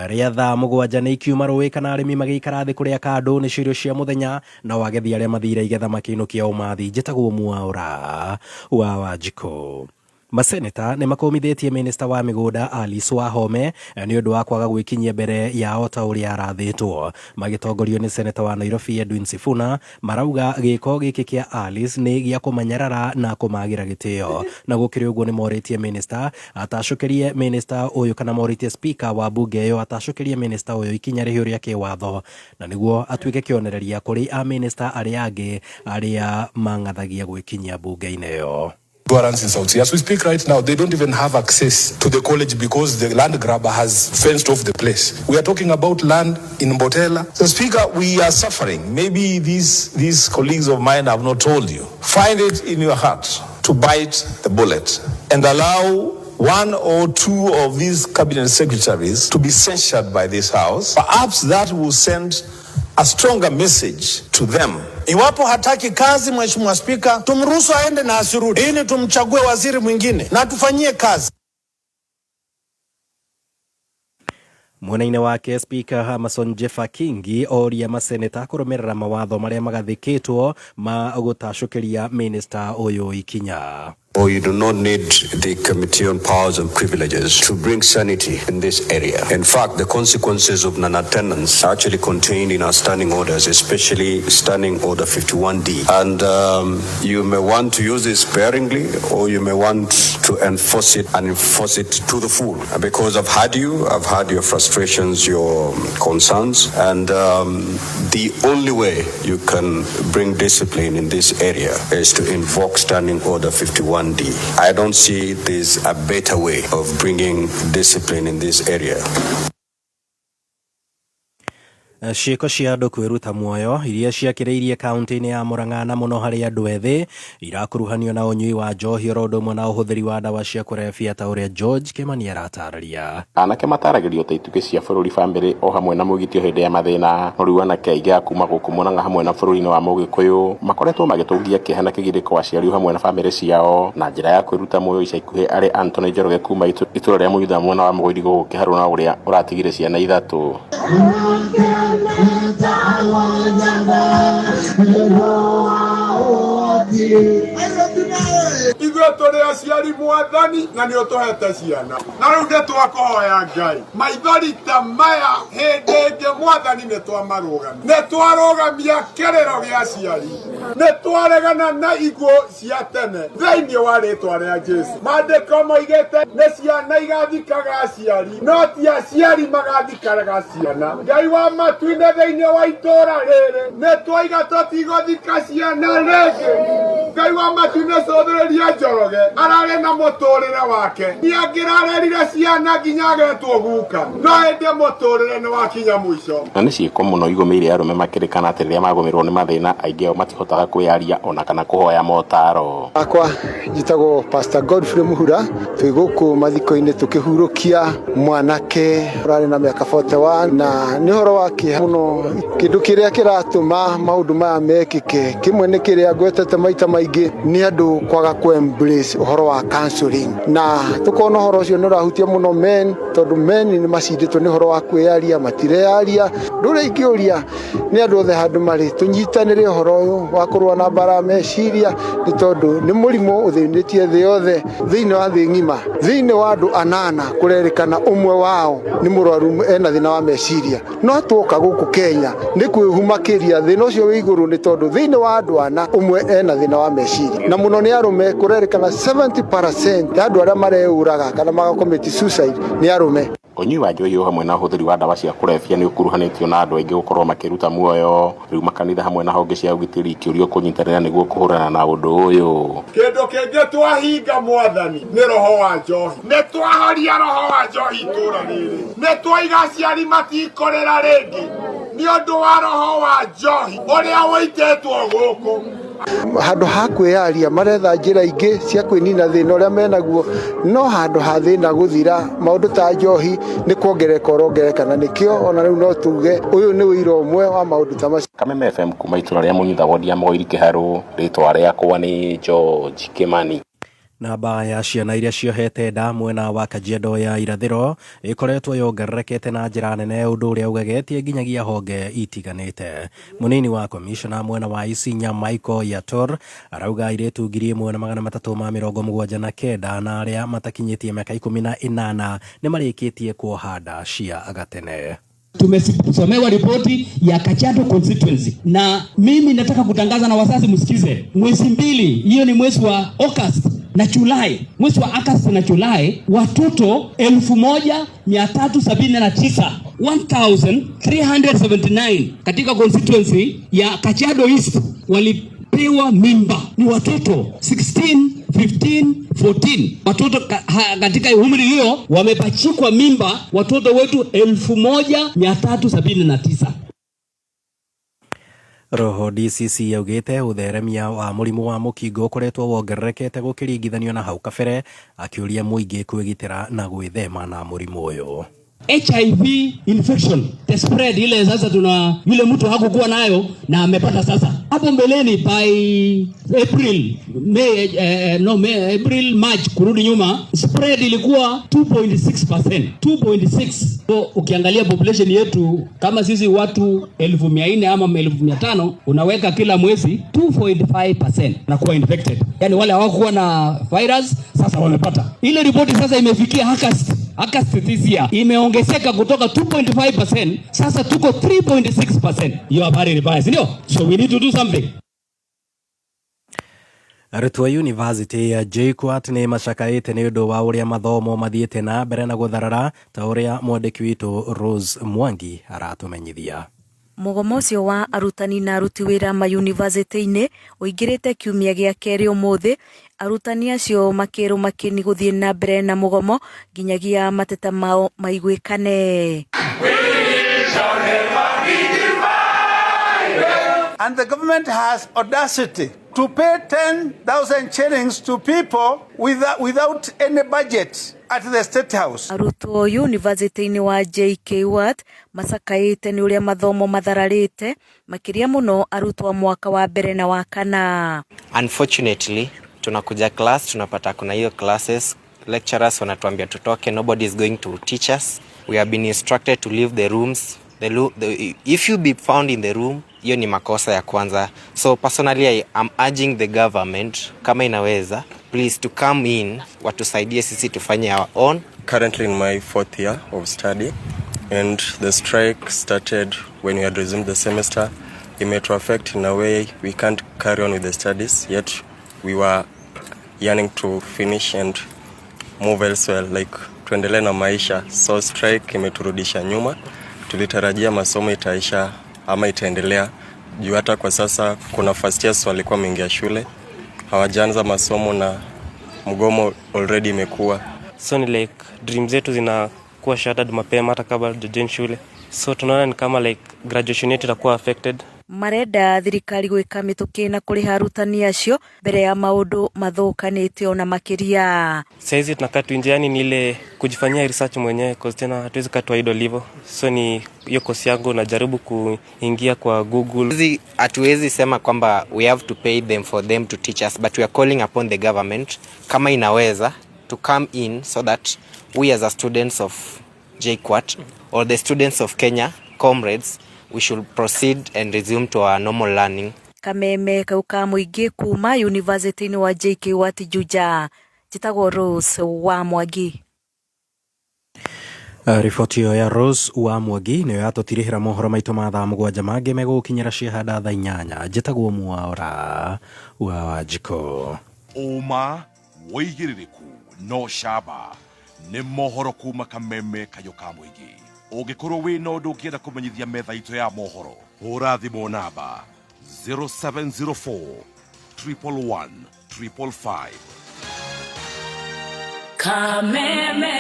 ria thaa 7 ni ikiuma rũĩ kana arĩmi magĩikara thĩ kũrĩa kandũ nĩ cirio cia mũthenya na wagethi arĩa mathire igetha makiinukia umathi njĩtagwo Mwaũra wa Wanjikũ. Maseneta nĩ makomithitie Minister wa migunda Alice Wahome nĩ ũndũ wa kwaga gwĩkinyia mbere yao ta ũrĩa arathĩtwo. Magĩtongorio nĩ Senator wa Nairobi Edwin Sifuna marauga gĩko gĩkĩ kĩa Alice nĩ gĩa kũmanyarara na kũmagira gĩtĩo. Na gũkĩrĩ ũguo nĩ morĩtie Minister atacũkĩrie Minister ũyũ kana morĩtie Speaker wa bunge ĩyo atacũkĩrie Minister ũyũ ikinya rĩhio rĩa kĩwatho na nĩguo atuĩke kĩonereria kũrĩ a Minister arĩa angĩ arĩa mang'athagia gwĩkinyia bunge-inĩ ĩyo. As we speak right now, they don't even have access to the college because the land grabber has fenced off the place. We are talking about land in Mbotela. So, Speaker, we are suffering. Maybe these colleagues of mine have not told you. Find it in your heart to bite the bullet and allow one or two of these cabinet secretaries to be censured by this house. Perhaps that will send a stronger message to them. Iwapo hataki kazi, Mheshimiwa Spika, tumruhusu aende na asirudi ili tumchague waziri mwingine na tufanyie kazi. Mwena-inĩ wake Speaker Amason Jeffa Kingi oria maseneta kũrũmĩrĩra mawatho marĩa magathĩkĩtwo ma gũtacũkĩria Minister ũyũ ikinya. Or you do not need the Committee on Powers and Privileges to bring sanity in this area. In fact, the consequences of non-attendance are actually contained in our standing orders, especially Standing Order 51D. And you may want to use this sparingly, or you may want to enforce it and enforce it to the full. Because I've heard your frustrations, your concerns, and the only way you can bring discipline in this area is to invoke Standing Order 51D. I don't see there's a better way of bringing discipline in this area. Ciĩko cia andũ kwĩruta muoyo iria ciakĩrĩirie kaunti-inĩ ya Murang'a na mũno harĩ andũ ethĩ irakuruhanio na ũnyui wa njohi oro ũndũ ũmwe na ũhũthĩri wa ndawa cia kũrebia ta ũrĩa George Kimani aratarĩria. Anake mataragĩrio ta itugĩ cia bũrũri bamĩrĩ o hamwe na mũgitio hĩndĩ ya mathĩna. Rĩu anake aingĩ a kuma gũkũ Murang'a hamwe na bũrũri-inĩ wa Mũgĩkũyũ makoretwo magĩtũngia kĩeha na kĩgirĩko aciari hamwe na bamĩrĩ ciao na njĩra ya kwĩruta muoyo ica ikuhĩ arĩ Anthony Njoroge kuma itũra rĩa Mũyudha mwena wa Mũgũiri gũkũ Kĩharũ na ũrĩa ũratigire ciana ithatũ. Ithuĩ tũrĩ aciari Mwathani na nĩ ũtũhete ciana na rĩu nĩ twakũhoya Ngai maithori ta maya hĩndĩ ĩngĩ Mwathani nĩ twarũgamia kĩrĩro gĩa aciari nĩ twaregana na iguũ cia tene thĩinĩ wa rĩtwa rĩa Jesũ. Maandĩko moigĩte nĩ ciana igathikaga aciari no ti aciari magathikaga ciana. Ngai wa matu-inĩ thĩinĩ wa itũra rĩrĩ nĩ twoiga tũtigũthika ciana rĩngĩ. Ngai wa matu-inĩ cũthĩrĩria Njoroge ararĩ na mũtũrĩre wake nĩangĩrarerire ciana nginya agetwo guka no hĩndĩ mũtũrĩre nĩ wakinya mũico. Na nĩ ciĩko mũno igũmĩire arũme makĩrĩkana atĩ rĩrĩa magũmĩrwo nĩ mathĩna aingĩ ao matihotaga kwĩyaria ona kana kũhoya motaro. Akwa njĩtagwo Pastor Godfrey Muhura twĩ gũkũ mathiko-inĩ tũkĩhurũkia mwanake ũrarĩ na mĩaka 41 na nĩ ũhoro wa kĩeha mũno. Kĩndũ kĩrĩa kĩratũma maũndũ maya mekĩke kĩmwe nĩ kĩrĩa ngwetete maita maingĩ nĩ andũ kwaga embrace ũhoro wa counseling na tũkona ũhoro ũcio nĩ ũrahutia mũno men tondũ men nĩ macindĩtwo nĩ ũhoro wa kwĩyaria matireyaria. Ndũrĩa ingĩũria nĩ andũ othe handũ marĩ tũnyitanĩre ũhoro ũyũ wa kũrũa na mbara meciria nĩ tondũ nĩ mũrimũ ũthĩnĩtie thĩ yothe thĩinĩ wa thĩ ng'ima. Thĩinĩ wa andũ 8 kũrerĩkana ũmwe wao nĩ mũrwaru ena thĩna wa meciria no twoka gũkũ Kenya nĩ kwĩhumakĩria thĩna ũcio wĩ igũrũ nĩ tondũ thĩinĩ wa andũ 4 ũmwe ena thĩna wa meciria na mũno nĩ arũme kũrerĩkana 70% ya andũ arĩa mareũraga kana magakomiti suicide nĩ arũme. Ũnyui wa njohi o hamwe na ũhũthĩri wa ndawa cia kũrebia nĩ ũkuruhanĩtio na andũ aingĩ gũkorwo makĩruta muoyo. Rĩu makanitha hamwe na honge cia ũgitĩri ikĩũrio kũnyitanĩra nĩguo kũhũrana na ũndũ ũyũ. Kĩndũ kĩngĩ twahinga Mwathani nĩ roho wa njohi. Nĩ twahoria roho wa njohi itũra rĩrĩ. Nĩ twoiga aciari matikũrĩra rĩngĩ nĩ ũndũ wa roho wa njohi ũrĩa wĩitĩtwo gũkũ. Handũ ha kwĩyaria maretha njĩra ingĩ cia kwĩnina thĩna ũrĩa menaguo, no handũ ha thĩna gũthira maũndũ ta njohi nĩ kuongereka ũrongereka, na nĩkĩo ona rĩu no tuge ũyũ nĩ ũira ũmwe wa maũndũ ta macio. Kameme FM kuma itũra rĩa Mũnyitha wodi ya Mũgoiri Kĩharũ, rĩtwa rĩakwa nĩ George Kimani. Namba ya ciana iria ciohete nda mwena wa Kajiado ya irathĩro ĩkoretwo yongererekete na njĩra nene, ũndũ ũrĩa ugegetie nginyagia honge itiganĩte. Mũnini wa komishona mwena wa Isinya Michael Yator arauga airĩtu 1379 na arĩa matakinyĩtie mĩaka 18 nĩ marĩkĩtie kuoha nda cia gatene. Tumesomewa ripoti ya Kajiado constituency, na mimi nataka kutangaza na wazazi msikize, mwezi 2, hiyo ni mwezi wa August na Julai, mwezi wa August na Julai, watoto 1379 1379 katika constituency ya Kajiado East walipewa mimba. Ni watoto 16, 15, 14. Watoto katika umri hiyo wamepachikwa mimba watoto wetu 1379. Roho DCC yaugĩte ũtheremia wa mũrimũ wa mũkingo ũkoretwo wongererekete gũkĩringithanio na hau kabere, akĩũria mũingĩ kwĩgitĩra na gwĩthema na mũrimũ ũyũ. HIV infection, the spread ile sasa tuna yule mtu hakukuwa nayo na amepata sasa. Hapo mbeleni by April March kurudi nyuma, spread ilikuwa 2.6%. 2.6. So ukiangalia population yetu kama sisi watu 1400 ama 1500, unaweka kila mwezi 2.5% na kuwa infected. Yani wale hawakuwa na virus sasa wamepata. Ile ripoti sasa imefikia August this year imeongezeka kutoka 2.5%, sasa tuko 3.6%. Hiyo habari ni mbaya, sio? So we need to do something. Arutwo a University ya JKUAT nĩ macakaĩte nĩ ũndũ wa ũrĩa mathomo mathiĩte na mbere na gũtharara, ta ũrĩa mwandĩki witũ Rose Mwangi aratũmenyithia. Mũgomo ũcio wa arutani na aruti wĩra ma yunivasĩtĩ-inĩ ũingĩrĩte kiumia gĩa kerĩ ũmũthĩ, arutani acio makĩrwo makĩni gũthiĩ na mbere na mũgomo nginyagia mateta mao maiguĩkane. And the government has audacity to pay 10,000 shillings to people without any budget at the State House. Arutwo yunivasĩtĩ-inĩ wa JKUAT macakaĩte nĩ ũrĩa mathomo mathararĩte, makĩria mũno arutwo mwaka wa mbere na wa kana. Unfortunately, tunakuja class tunapata kuna hiyo classes, lecturers wanatuambia tutoke, nobody is going to teach us. We have been instructed to leave the rooms. If you be found in the room, hiyo ni makosa ya kwanza. So personally I am urging the government, kama inaweza, please to come in, watusaidie sisi tufanye our own. Currently in my 4th year of study, and the strike started when we had resumed the semester. It may to affect in a way we can't carry on with the studies, yet we were yearning to finish and move elsewhere, like tuendelee na maisha. So strike imeturudisha nyuma. Tulitarajia masomo itaisha ama itaendelea, juu hata kwa sasa kuna first years walikuwa wameingia shule hawajaanza masomo na mgomo already imekuwa. So ni like dreams zetu zinakuwa shattered mapema hata kabla hajajoin shule. So tunaona ni kama like graduation yetu itakuwa affected. Marenda thirikari gwĩka mĩtũkĩ na kũrĩha arutani acio mbere ya maũndũ mathũkanĩte ona makĩria. Saizi tunakaa tu nje, yani ni ile kujifanyia research mwenyewe, cause tena hatuwezi kaa tu idle hivyo. So ni hiyo kosi yangu najaribu kuingia kwa Google. Hatuwezi sema kwamba we have to pay them for them to teach us, but we are calling upon the government kama inaweza to come in so that we as a students of JKUAT or the students of Kenya comrades, we should proceed and resume to our normal learning. Kameme kauka mũingĩ kuma yunivasĩtĩ-inĩ wa JKUAT Juja, njĩtagwo Rose wa Mwangi. Riboti ĩyo ya Rose wa Mwangi nĩyo yatũtirĩhĩra mohoro maitũ ma thaa 7 mangĩ megũkinyĩra ciehanda thaa 8. Njĩtagwo Mwaora wa Wanjikũ. Uma woigĩrĩrĩku no camba nĩ mohoro kuma Kameme Kayũka Mũingĩ. Ũngĩkorwo wĩna ũndũ ũngĩenda kũmenyithia metha itũ ya mohoro, hũra thimũ namba 0704 111 555. Kameme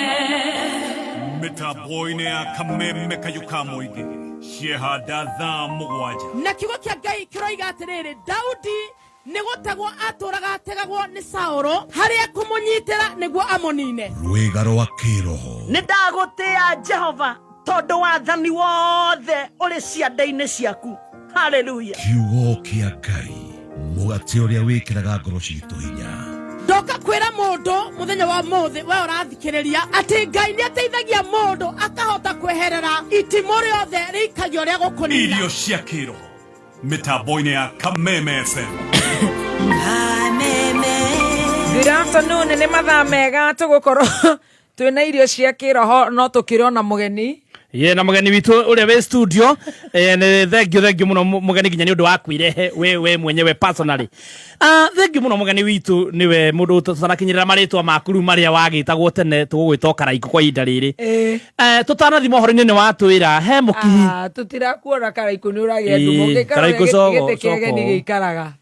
Mĩtambo-inĩ ya Kameme Kayũka Mũingĩ, ciehanda thaa 7. na kiugo kĩa Ngai kĩroiga atĩrĩrĩ, Daudi nigutegwo aturaga ategagwo ni Sauro haria kumunyitira niguo amonine rwiga rwa kiroho Nindagutia Jehova tondu wathani wothe uri cianda-ini ciaku. Hallelujah. kiugo kia Ngai mugati uria wikiraga ngoro citu hinya. Ndoka kwira mundu muthenya wa muthi we urathikiriria ati Ngai ni ateithagia mundu akahota kweherera itimo riothe rikagio ria gukunina irio cia kiroho mitambo-ini ya Kameme FM. Good afternoon, ni mathaa mega tugukorwo twina irio cia kiroho no tukirona mugeni na mugeni witu uri we studio ne thengio muno mugeni ginya ni undu wa kwirehe we mwenyewe personally thengio muno mugeni witu niwe mundu tutanakinyirira maritwa makuru maria wagitagwo tene tugwita Karaiko kwa ihinda riri tutanathi mohoro-ini ni watwira he mukihi tutirakuona Karaiko ni uragia ndumo Karaiko sogo ni gikaraga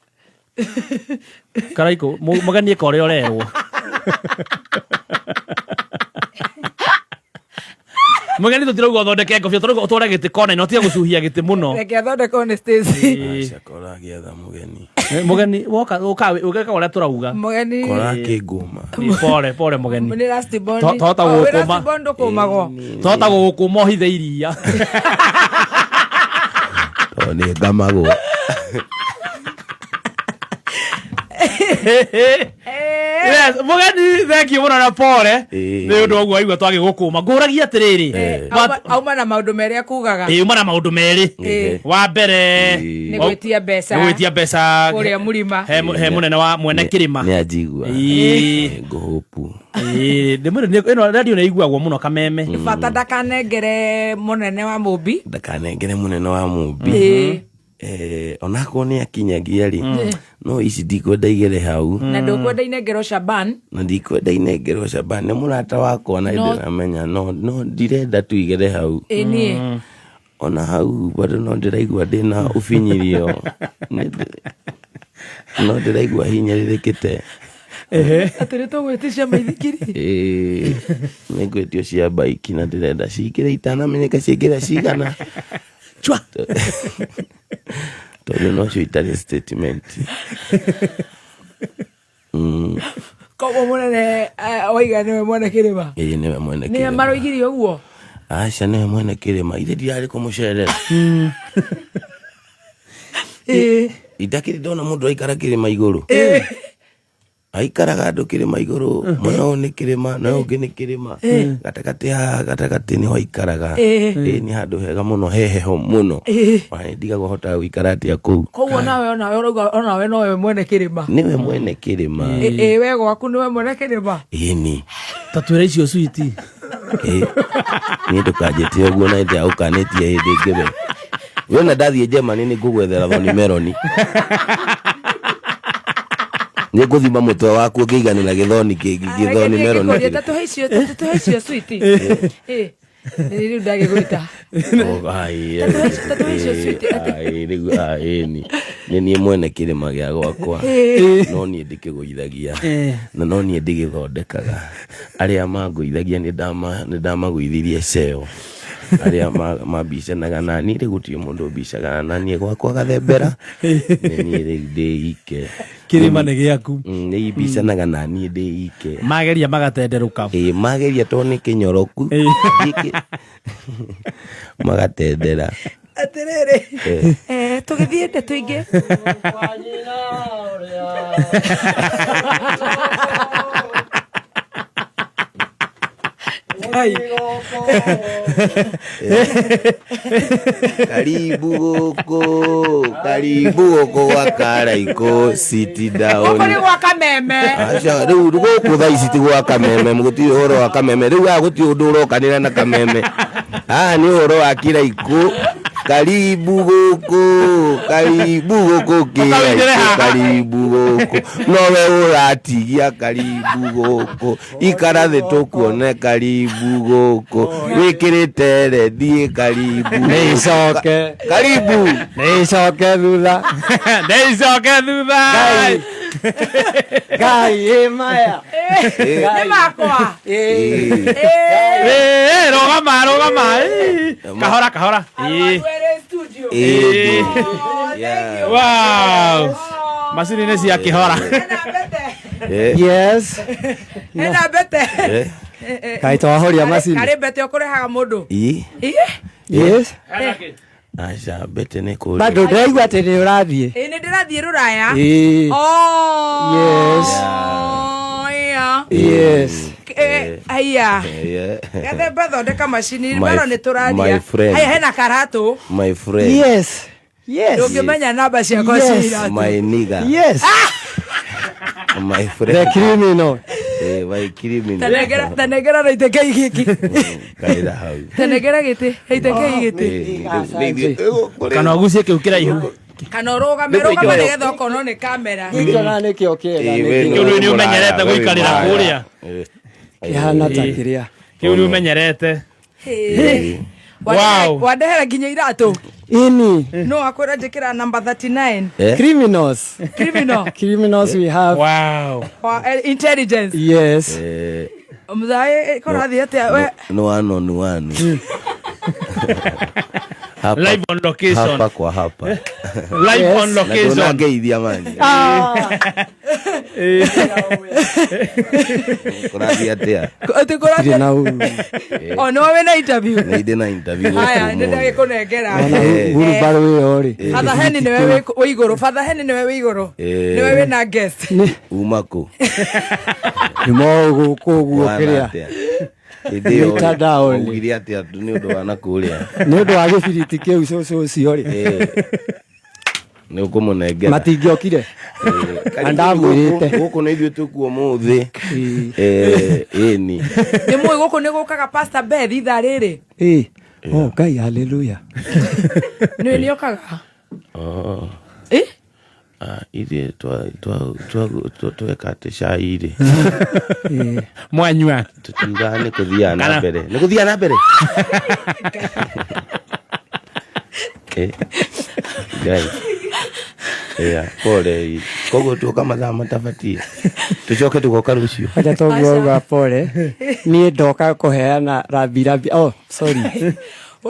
Karaiko mugeni kore orerwo mugeni tutirauga thondeke ngobio turauga utwara giti kona ino tiga gucuhia giti muno reke thondeka on stage acha kora giatha mugeni woka ukeka ora turauga mugeni kora kinguma pole mugeni ni last bond tota gukuma last bond kumago tota gukuma hithe iria to ni ngamago yes mugeni thank you muno na pole ni undu ogwo aigua twagi gukuma nguragia atiriri auma na maundu meri akugaga uma na maundu meri wa mbere ni gwitia mbeca uria murima he munene wa mwene kirima ni ajigua nguhupu ndi mwene ino radio ni iguagwo muno Kameme bata ndakanengere munene wa Mumbi onako ni akinyagia ri no ici ndikwenda igere hau na ndukwenda inengerwo Shaban na ndikwenda inengerwo Shaban ni murata wakwa na ndiramenya no ndirenda tu igere hau ni ona hau bado no ndiraigua ndina ufinyirio no ndiraigua hinyaririkite atire to gwetisha maithikiri ni gwetio cia baiki na ndirenda cikire itanamenyeka ciingira cigana chwa tondu no cio itarĩ statement koguo munene oiga niwe mwene kirima niwe mwene kirima ni maroigirie uguo aca niwe mwene kirima ithe ndirarĩ kũmũcerera itakĩrĩ ndona mũndũ aikara kĩrĩma igũrũ aikaraga andũ kĩrĩma igũrũ mwena ũyũ nĩ kĩrĩma na ũyũ ũngĩ nĩ kĩrĩma gatagatĩ nĩho aikaraga nĩ handũ hega mũno heheho mũno ndigagwo hotaga gũikara atĩa kũu koguo onawe nowe mwene kĩrĩma niwe mwene kĩrĩma we gwaku niwe mwene kĩrĩma ĩni tatwĩra icio switi niĩ ndũkanjĩtie ũguo na ĩndĩa ũkanĩtie hĩndĩ ĩngĩ we wona ndathiĩ Germany nĩ ngũgwethera thoni meroni ni nguthima mutwe waku ngiiganira githoni meroni tatuhe icio switi ni ndagiguita ni mwene kirima gia gwakwa no ni ndikiguithagia na no ni ndigithondekaga aria manguithagia ni ndamagũithirie ceo aria mambicanaga na ni rĩ gũtirĩ mũndũ mbicaga na niĩ gwakwa gathembera ni rĩ ndĩ ike kirima nĩ gĩaku nĩ mbicanaga na niĩ ndĩ ike mageria magatenderuka mageria to nĩ kĩnyoroku magatendera atiriri tugithie ndeto ingi karibu gũkũ gwa Karaiko sit down gũkũ nĩ gwa Kameme aca rĩu gũkũ thaa ici ti gwa Kameme gũtirĩ ũhoro wa Kameme rĩu haha gũtirĩ ũndũ ũrokanĩra na Kameme haha nĩ ũhoro wa Kiraiko karibu gũkũ Kiraiko karibu gũkũ nowe ũratigia karibu gũkũ ikara thĩ tũkuone karibu gũkũ wĩkĩrĩte rendi karibu nĩcoke karibu nĩcoke thutha Ngai maya nĩ makwa rogama kahora studio wow Macini nĩ cia kĩhora. Yes. Ena bete. Kai twahoria macini. Kare bete ũkũrehaga mũndũ. Yes. Acha bete nĩ kũrĩ. Bado ndaigua atĩ nĩ ũrathiĩ. Nĩ ndĩrathiĩ rũraya. Yes. Yes. Aya. Gathe bathondeka macini bado nĩ tũraria. Haya hena karatu. My friend. Yes. Yes. Ndũngĩmenya namba ciakwa cia my nigga. Yes. My friend. The criminal. My criminal. Tanegera na iteke igiki. Kaira hau. Tanegera gĩtĩ, iteke igĩtĩ. Kana ũgucie kĩu kĩraihu. Kana ũrũgame nĩgetha ũkonwo nĩ kamera. Gĩkĩona nĩkĩo kĩega. Kĩu nĩ ũmenyerete gũikarĩra kũrĩa. Kĩhana ta kĩrĩa. Kĩu nĩ ũmenyerete. Wow. Wadehera nginya iratũ. Ini. No akwĩra njĩkĩra number 39. Criminals. Criminals we have. Wow. Intelligence. Yes. Mzai korathi atĩa no one. Hapa, live on location. Hapa kwa hapa. Live on location. Na ngeithia mani. Korathi atia. Korathi na u. No we na interview. Na interview. Haya ndĩrenda gĩkũnengera. Huru baro we ori. Father Henry nĩ wewe wĩ igũrũ. Father Henry nĩ wewe igũrũ. Nĩ wewe na guest. Umako. Nimo gũkũguo kĩrĩa. Ndio ugiri atia ni undu wa nakuria ni undu wa gibiriti kiu coco cio ri ni ukumunengera matingiokire andamwirite guku ni ithuĩ tukuo muthi ni mwe guku ni gukaga Pastor Beth itha rĩrĩ Ngai haleluya ni okaga ile tweka shairi mwanywa tutinga ni kuthia na mbere guys pole kogo tu kama za matafati tucoke tugoka rucio acha toguo pole ni ndoka kuheana rabi sorry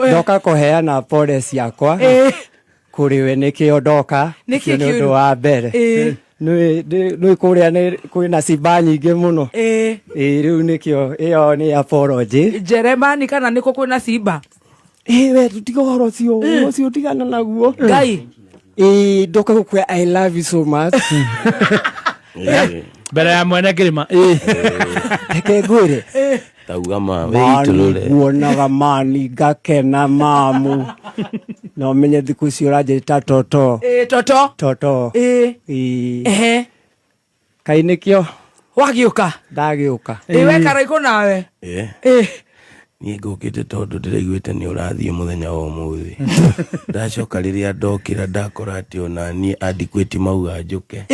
ndoka kuheana pole ciakwa kuri we nikio ndoka ni undu wa mbere nä kå rä a kwä na cimba nyingä må no rä u nä kä o ä yo nä apology Jeremani kana nä kå kwä na cimba we tå tiga å horo å cio tigana naguo Ngai ndoka gå kwä I love you so much mbere ya mwene kĩrĩma reke ngwä re tauga ma wĩitũrũre nguonaga mani ngakena mamu no menye thikũ icio ũranjĩta toto kaĩ nĩkĩo wagĩũka ndagĩũka we karaikũ nawe niĩ ngũkĩte tondũ ndĩraiguĩte nĩ ũrathiĩ mũthenya wa ũmũthĩ ndacoka rĩrĩa ndokĩra ndakora atĩ ona niĩ andikwĩti mauga njũke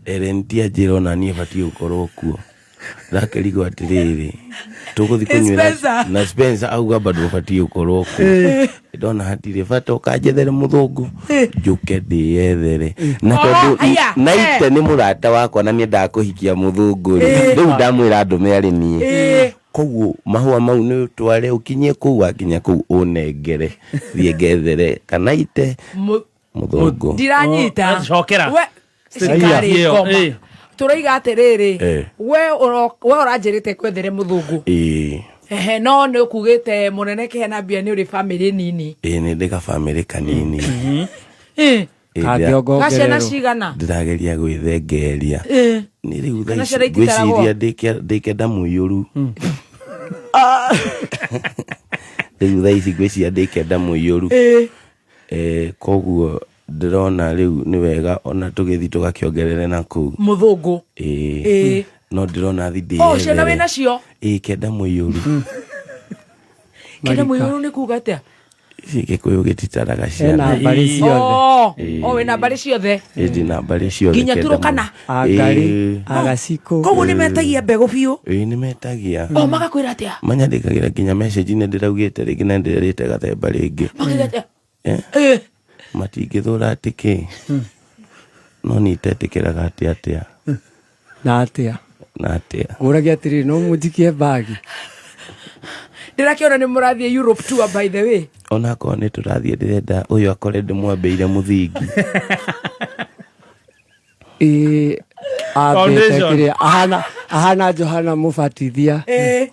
erentia njĩra ona niĩ batiĩ gũkorwo kuo ndakĩrigwo atĩrĩrĩ tũgũthiĩ kũnyuĩra na Spencer auga bado batiĩ gũkorwo kuo ndona hatirĩ bata ũkanjethere mũthũngũ njũke ndĩyethere na tondũ naite nĩ mũrata wakwa na niĩ ndakũhikia mũthũngũ rĩu ndamwĩra ndũme arĩ niĩ koguo mahũa mau nĩ tware ũkinyie kũu akinya kũu ũnengere thiĩ ngethere kana ite mũthũngũ ndiranyita cokera cikari ngoma turaiga atiriri we ũranjĩrĩte kwethere mũthũngũ no nĩ ũkugĩte mũnene kĩhena mbia nĩ ũrĩ family nini nĩ ndĩka family kanini gaciana cigana ndĩrageria gwĩthengeria nĩ rĩu ngwĩciria ndĩkenda mũiyũru rĩu thaa ici ngwĩciria ndĩkenda mũiyũru koguo ndĩrona rĩu nĩ wega ona tũgĩthiĩ tũgakĩongerere na kũu mũthũngũ no ndĩrona thiĩ ciana wĩ nacio kenda mũiyũru kenda mũiyũru nĩ kuga atĩa Gĩkũyũ gĩtitaraga ciana mbarĩ ciothe wĩna mbarĩ ciothe ndĩna mbarĩ ciothe nginya Turukana Ngarĩ Agacikũ koguo nĩ metagia mbegũ biũ nĩ metagia magakwĩra atĩa manyandĩkagĩra nginya message nĩ ndĩraugĩte rĩngĩ na ndĩrarĩte gathemba rĩngĩ matingĩthũra atĩ kĩ no nĩ itetĩkĩraga atĩa na atĩa ngũragia atĩrĩ no mũnjikie bagi ndĩrakĩona nĩ mũrathiĩ Europe tour by the way onakorwo nĩ tũrathiĩ ndĩrenda ũyũ akore ndĩmwambĩire mũthingi Foundation. Ahana Johana Mufatithia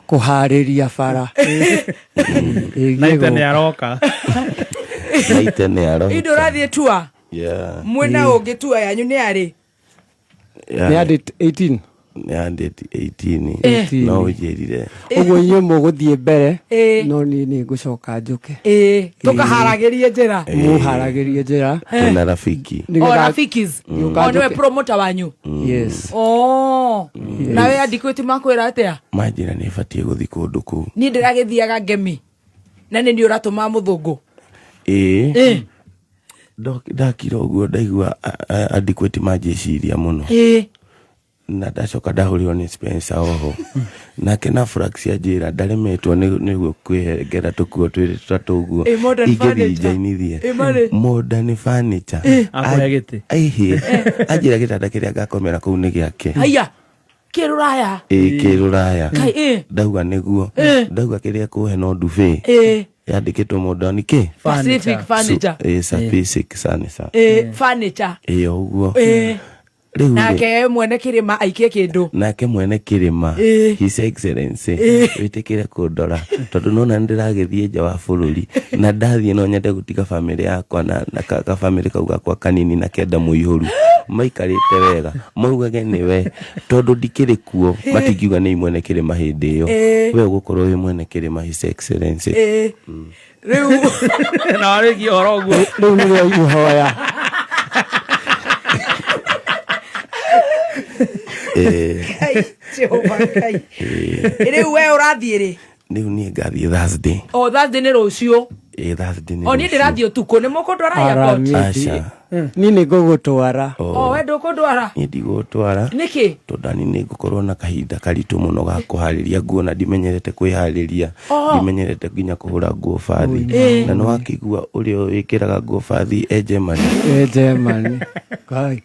kuhariria bara. Naite ni aroka. Naite ni aroka. Indo rathie tua. Yeah. Mwena ungitua yanyu ni ari. Ni adi 18. Ni adi 18. No ujerire. Ugo inyo muguthie mbere no ni ngucoka njuke. Tukaharagirie njira. Muharagirie njira. Tuna rafiki. Rafikis. Niwe promoter wanyu. Yes. Nawe andikwiti makwira atia? Majira ni fatie guthi kundu ku. Ni ndiragithiaga ngemi. Na ni uratuma muthungu. Ndakira uguo ndaigua andikwiti majiciria muno. Na ndacoka ndahurirwo ni Spencer oho. Nake na Frax ajira ndaremetwo niguo kwihengera tukuo twiri tutatu uguo. Igithijinithie. Modern furniture. Akoya giti. Aihi. Ajira gitanda kiria ngakomera kuu ni giake. Haya. Kiruraya. Kiruraya. Ndauga niguo. Ndauga kiria kuhe no duve. Yandikitwo Modern ke Pacific furniture. Pacific furniture. Furniture. Uguo. Nake mwene kirima aikie kindu. Nake mwene kirima His Excellency witikire kundora tondu nona ndiragithie nja wa bururi na ndathie no nyende gutiga family yakwa na ka family kau gakwa kanini na kenda muihuru maikarite wega maugage niwe tondu ndikiri kuo matingiuga ni mwene kirima hindi iyo we gukorwo wi mwene kirima His Excellency riu na rigi oroguo riu ni rio ihoya Jehova Ngai. Riu we urathie ri? Riu ni ngathie Thursday. Thursday ni rucio. Thursday ni. Ni ndirathie utuku ni mukundwara airport. Acha. Ni ngugutwara. We ndukundwara? Ni ndigutwara. Niki? Tondani ni ngukorwo na kahinda karitu muno ga kuhariria nguo na ndimenyerete kwihariria. Ndimenyerete nginya kuhura nguo bathi. Na no wakigua uri wikiraga nguo bathi Germany. Germany. Kai.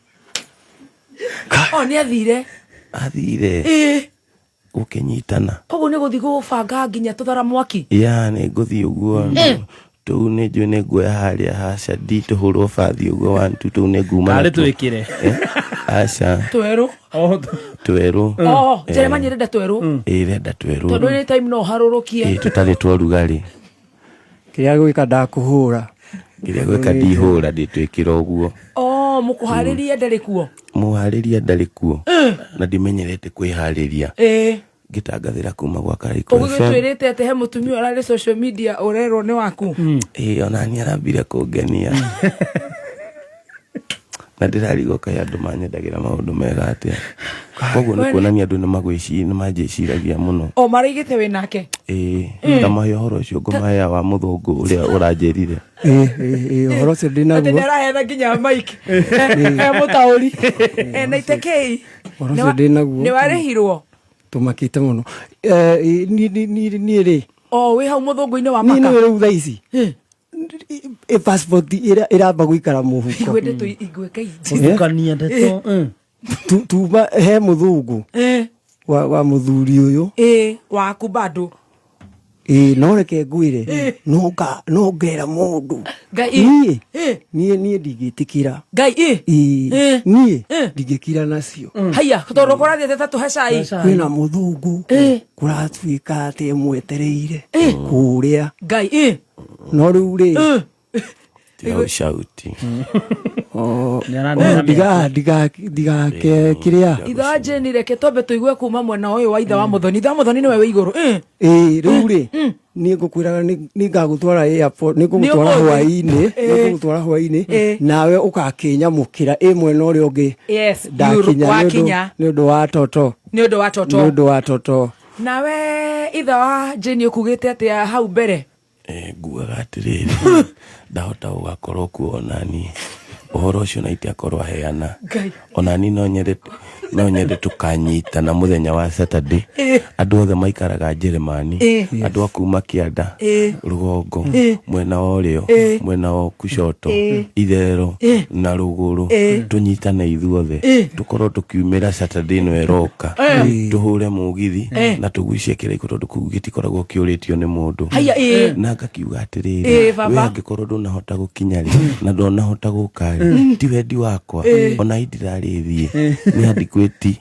Ni athire. Ukinyitana koguo ni guthi gubanga nginya tuthara mwaki. Ni guthi uguo tu ni njui ni nguoya haria haca ndituhurwo bathi uguo 1 2 tu ni nguma ari twikire aca tweru Jeremani irenda tweru irenda tweru tondu ni time no harurukie tutari twarugari kiria gwika ndakuhura kiria gwika ndihura nditwikira uguo mukuhariria ndari kuo muhariria ndari kuo na ndimenyerete kwihariria gitangathira kuma gwa Kariko FM ugwitwirite ate he mutumia urari social media urerwo ni waku ona ni arambire kungenia na ndirarigoka andu manyendagira maundu mega atia koguo ni kuonania andu ni magwiciria ni manjiciragia muno marigite we nake ndamahe horo ucio ngumaya wa muthungu uria uranjerire horo ucio ndinaguo ndirahetha nginya mike mutauri na itekei horo ucio ndinaguo ni warihirwo tumakite muno ni ri wi hau muthungu-ini wa maka ni riu thaa ici passport iramba guikara muhuko igwende tu igweka ithukania ndeto tuba he muthungu wa muthuri uyu waku bado no reke ngwire no ngera mundu ngai nie ndigitikira ngai nie ndigikira nacio haya tondu kurathie tatu hecai kwina muthungu kuratwika ati mwetereire kuria ngai no riu ri shauti diga kiria itha jeni reke tobe tuigue kuma mwena uyu wa itha wa muthoni itha muthoni niwe wi iguru riu ri ni ngukwiraga ni ngagutwara airport ni ngugutwara hwaini nawe ukakinyamukira mwena uria ungi ndakinya ni undu wa toto nawe itha wa jeni ukugite atia hau mbere nguaga atiriri ndahota gugakorwo kuo onani uhoro ucio na itiakorwo aheana onani no nyerete no nyende tukanyita na muthenya wa Saturday andu othe maikaraga Jeremani andu akuma Kianda rugongo mwena oreo mwena wa kushoto ithero na ruguru tunyitane ithuothe tukorwo tukiumira Saturday no eroka tuhure mugithi na tuguicie kiraiko tondu kugu gitikoragwo kiuritio ni mundu na ngakiuga atiriri we angikorwo ndunahota gukinya ri na ndonahota gukari ti wendi wakwa ona indirari thie ni andikwiti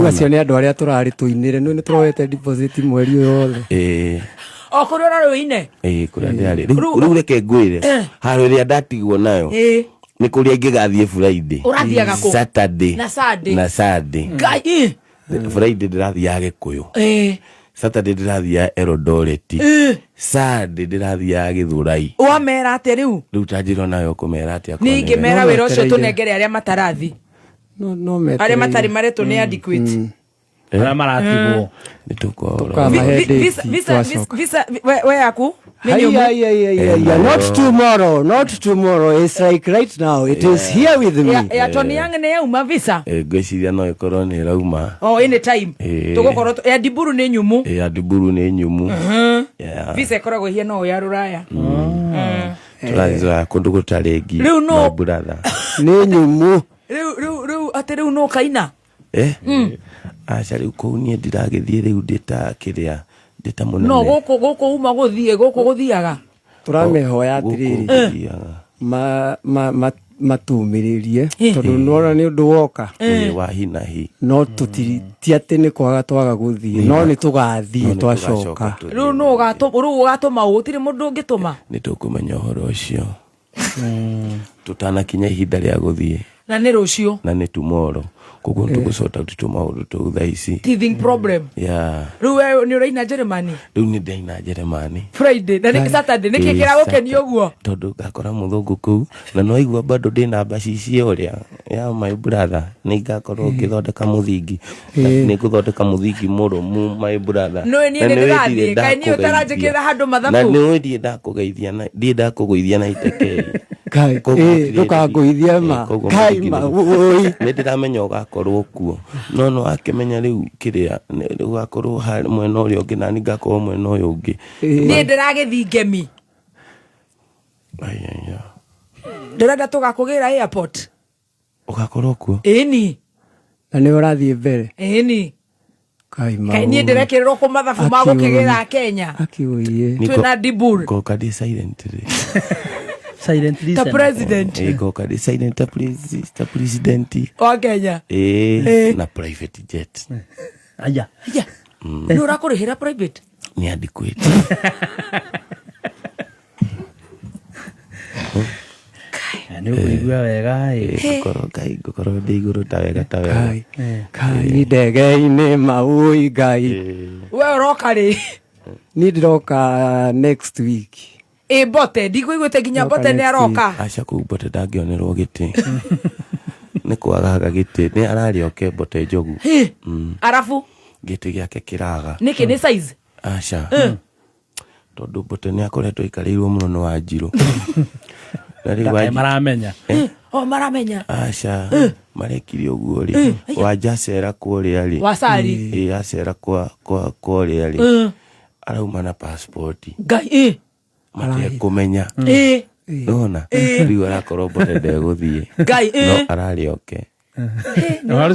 acio ni andu aria turari tuinire ni turowete deposit mweri yothe okurora ruine kuria ndiari riu reke ngwire haro ria ndatigwo nayo ni kuria ngigathie Friday urathiaga ku Saturday na Sunday ngai Friday ndirathia Gikuyu Saturday ndirathia Eldoret Sunday ndirathia Githurai wamera ati riu tanjiro nayo kumera ati akona ningi mera wira ucio tunengere aria matarathi no meta aria matari mareto ni adequate aria maratigwo nitukora visa we yaku not tomorrow it's like right now it is here with me ya Tony Yang ne yauma visa ngwiciria no ikorwo ni rauma any time tugukorwo ya diburu ni nyumu visa ikoragwo hia no ya ruraya turaziwa kundu gutarengi no brother ni nyumu riu ati riu no kaina acha riu ko ni ndiragithie riu ndita kiria ndita munene no goko uma guthie goko guthiaga turamehoya atiriri matumiririe tondu nora ni undu woka wa hinahi no tutiti ati ni kwaga twaga guthie no ni tugathie twacoka riu no ugatuma utiri mundu ungituma ni tukumenya uhoro ucio tutanakinya ihinda ria guthie na ni rucio na ni tomorrow koguo tugusota tutuma undu tu thaici teething problem riu ni uraina Jeremani riu ni ndaina Jeremani Friday na ni Saturday ni kikira gukeni uguo tondu ngakora muthungu kuu na no igua bado ndina mbaci cia uria ya my brother ni ngakorwo ngithondeka muthingi ni guthondeka muthingi murumu my brother no ni ndirathie kai ni utaranjikira handu mathabu na ni ndie ndakugeithia na iteke kai ndukanguithia ma kai ma oi ndiramenya ugakorwo kuo no akimenya riu kiria ugakorwo mwena uria ungi na ngakorwo mwena uyu ungi ni ndiragithi ngemi ndirenda tugakugira airport ugakorwo kuo ni na ni urathie mbere ni kai ni ndirekererwo ku mathabu ma gukigira Kenya akiuye twina dibur go kadi silently the president go kadi silent the president wa Kenya na private jet aya ni urakurihira private ni adequate ni uigua wega gukoro ndiguru ta wega kai ndege-ini maui ngai we uroka ri ni ndiroka next week bote ndiguiguite nginya bote ni aroka acha ku bote ndangionerwo giti ni kwagaga giti ni ararioke bote njogu arafu giti giake kiraga niki ni size acha tondu bote ni akoretwo ikarirwo muno no Wanjiru maramenya maramenya acha marekiri uguo ri wajacera kuria ri wasari acera kwa ria ri arauma na passport ngai matia kumenya nona riu arakorwo bote ndeguthie ngai no ararioke Oro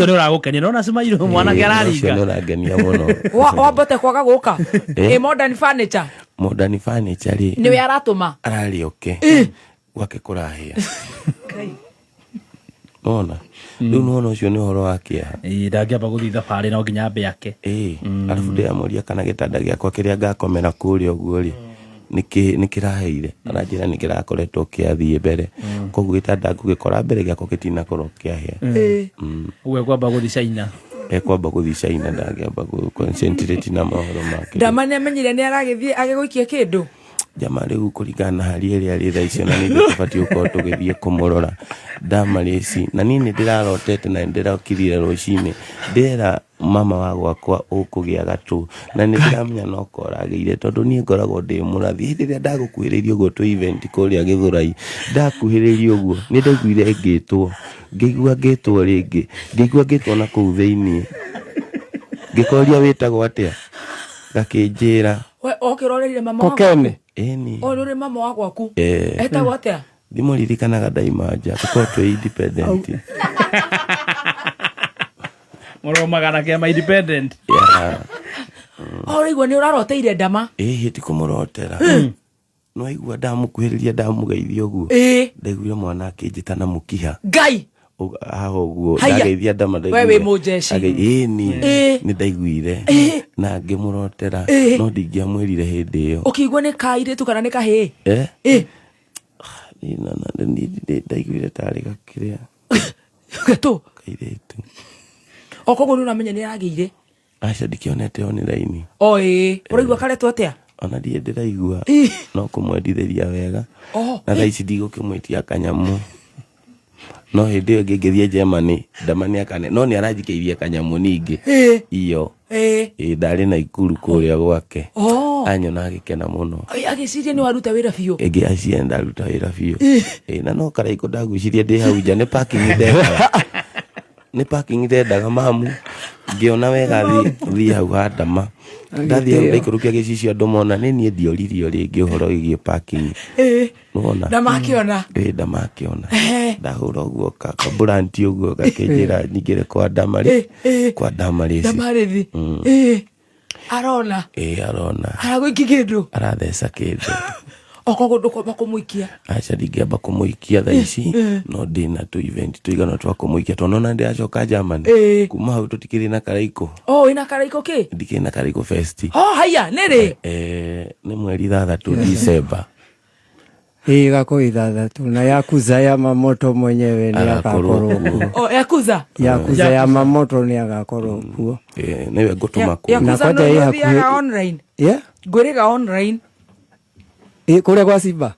ni uragukenia nona Smailo mwana gerariga ni uragenia muno wa bote kwaga guka modern furniture ri ni we aratuma ararioke gwake kurahia nona riu nona ucio ni horo wa kiaha ndangiamba guthii thabari no nginya mbe yake arabu ndiamuria kana gitanda giakwa kiria ngakomera kuria uguo ri nikiraheire aranjira nikirakoretwo kiathie mbere koguo gitanda ngugikora mbere giakwa gitinakorwo kiahia uwe kwamba guthi China kwamba guthi China ndangiamba concentrate na mahoro make ndamane amenyire ni aragithie agiguikia kindu jama riu kuringana hali iria ri thaicio na ni ndibati uko tugithie kumurora ndamareci na nini ndirarotete na ndirakirire rucini ndera mama wa gwakwa ukugia gatu na ni ndiramenya no koragire tondu ni ngoragwo ndi murathi hindi ria ndagukuhiririo go to event kuria Githurai ndakuhiririo guo ni ndaiguire ngitwo ngigua ringi ngigua ngitwo na kuu thiini ngikoria witagwo atia gakinjira we okiroreire mama wako kokene eni orore mama wako aku etagwo atia ndimuririkanaga ndaimanja tuko twi independent Muromagana kia ma independent Origwo ni uraroteire ndama hiti kumurotera no igua ndamukuhiriria ndamugeithia guo ndaiguire mwana akinjita na mukiha ngai guo ndageithia ndama we wi mujeci ni ndaiguire na ngimurotera no ndingiamwirire hindi iyo ukigwa ni kairitu kana ni kahii ni ndaiguire tari gakiria gato kairitu okogo ni uramenya ni arageire aca ndikionete online uraigua karetwo atia ona ndie ndiraigua no kumwendithĩria wega na thaa ici ndigũkĩmwĩtia kanyamu no hĩndĩ ĩyo ngĩngĩthiĩ Germany ndamani akane no nĩ aranjikĩirie kanyamu ningĩ iyo ndarĩ na ikuru kũrĩa gwake anyona agĩkena mũno agĩciria nĩ waruta wĩra biũ ĩngĩ aciria ndaruta wĩra biũ na no karaiko ndagucirie ndĩ hau nja nĩ parking ndendaga nĩ parking ndendaga mamu ngiona wega thi hau handama ndathie ndaikũrũkia gĩcicio andũ mona nĩ niĩ ndioririo rĩngĩ ũhoro wĩgiĩ parking nona ndamakiona ndahũra ũguo kaburanti ũguo gakĩnjĩra nyingĩre kwa ndamari arona aragũiki kĩndũ aratheca kĩndũ okogo ndũkwamba kũmũikia aca ndingĩamba kũmũikia thaa ici no ndĩna tu event tũigana twa kũmũikia tondũ ndĩracoka Germany kuma hau tũtikĩrĩ na karaiko wĩna karaiko kĩ ndikĩrĩ na karaiko festi haya nĩ rĩ nĩ mweri 3 December gako 3 na Yakuza ya Mamoto mwenyewe ni agakorwo Yakuza ya Mamoto ni agakorwo kuo niwe ngũtũma kuo na kwenda hakuhĩ online ngwĩrĩga online kuria kwa Simba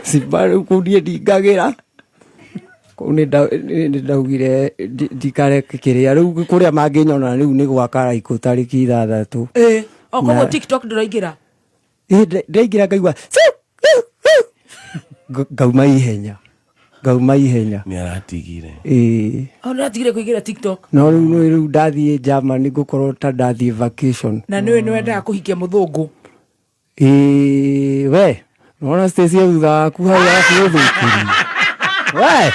Simba kundie ndingagira kau nĩ ndaugire ndikare kĩrĩa rĩu kũrĩa mangĩnyona rĩu nĩ gwa karaiko tarĩki 3 koguo TikTok ndũraingĩra ndaingĩra ngaigua ngauma ihenya nĩ aratigire aratigire kũingĩra TikTok no rĩu ndathiĩ Germany ngũkorwo ta ndathiĩ vacation na nĩ wendaga kũhikia mũthũngũ we nona Stacy thutha waku hau arabu ũthũkĩri we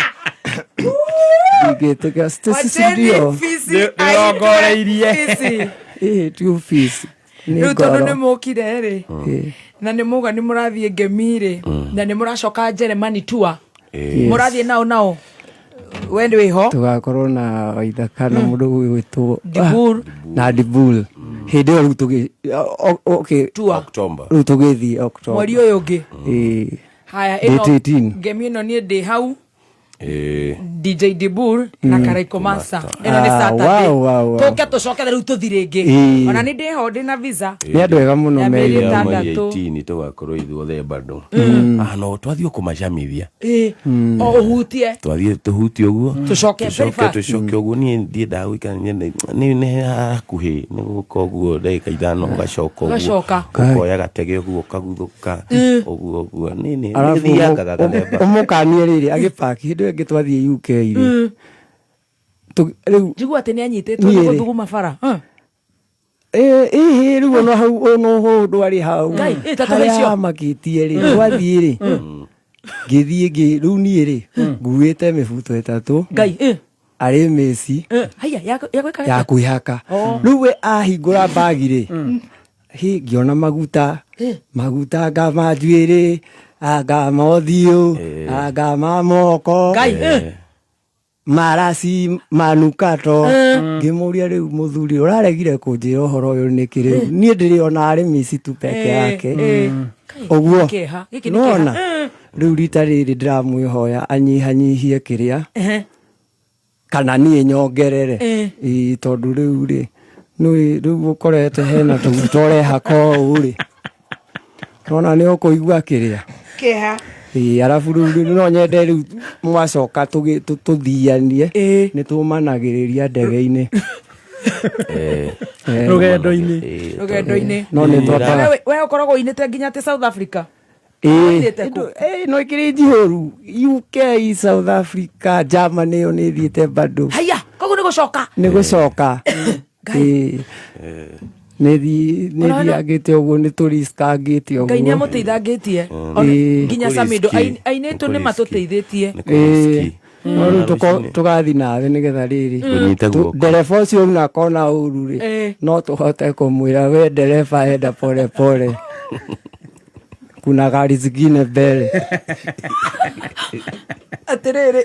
ngĩtĩka Stacy ndio ndĩrongoreirie ti office rĩu tondũ nĩ mũkire rĩ na nĩ muga nĩ mũrathiĩ ngemi-rĩ na nĩ mũracoka Germany tour mũrathiĩ nao wende wĩho tugakorwo na Waithaka na mũndũ gwĩtwo Dibul hĩndĩ ĩyo rĩu rĩu tũgĩthiĩ October mweri ũyũ ũngĩ haya ngemi ĩno niĩ ndĩ hau DJ Dibur na Karaiko Masa ĩno nĩ Saturday tũke tũcokere rĩu tũthi rĩngĩ ona nĩ ndĩho ndĩ na visa nĩ andũ ega mũno meri 18 tũgakorwo ithuothe bado no twathiĩ kũmacamithia ũhutie twathiĩ tũhutie ũguo tũcoke ũguo niĩ ndiendaga gũikara nĩ hakuhĩ nĩ gũka ũguo ndagĩka 5 ũgacoka ũguo ũkoya gatege ũguo ũkaguthũka ũguo nĩ thiangaga gathemba ũmũkanie rĩrĩ agĩpaki hĩndĩ ĩngĩ twathiĩ UK rĩu njigua atĩ nĩ anyitĩtwo nĩ gũthuguma bara rĩu no hau no ndwarĩ hau harĩa makĩtie rĩ twathiĩ rĩ ngĩthiĩ rĩu niĩ rĩ nguĩte mĩbuto 3 ngai arĩ meci ya kwĩhaka rĩu we ahingũra mbagi rĩ ngĩona maguta ngama njuĩrĩ ngama ũthiũ ngama moko maraci manukato ngĩmũria rĩu mũthuri ũraregire kũnjĩra ũhoro ũyũ nĩkĩ rĩu niĩ ndĩrĩ ona arĩ meci tu peke yake ũguo nona rĩu rita rĩrĩ ndĩramwĩhoya anyihanyihie kĩrĩa kana niĩ nyongerere tondũ rĩu rĩ rĩu ũkorete hena tũguta ũrehaka ũũ rĩ nona nĩ ũkũigua kĩrĩa Keha. Arabu rĩu no nyende rĩu mwacoka tuthianie nĩ tũmanagĩrĩria ndege-inĩ rũgendo-inĩ no nĩ twataga we ũkoragwo inĩte nginya te South Africa no ikĩrĩ njihũru UK, South Africa, Germany yo nĩ thiĩte bado. Haya, koguo nĩ gũcoka nĩthiagĩte ũguo nĩ tũriskangĩte ũguo. Ngai nĩamũteithangĩtie nginya Samido ainĩtũ nĩ matũteithĩtie no rĩu tũgathi nawe nĩgetha rĩrĩ ndereba ũcio una kona ũru rĩ no tũhote kũmwĩra we ndereba enda pole pole kuna gari zingine mbele atĩrĩrĩ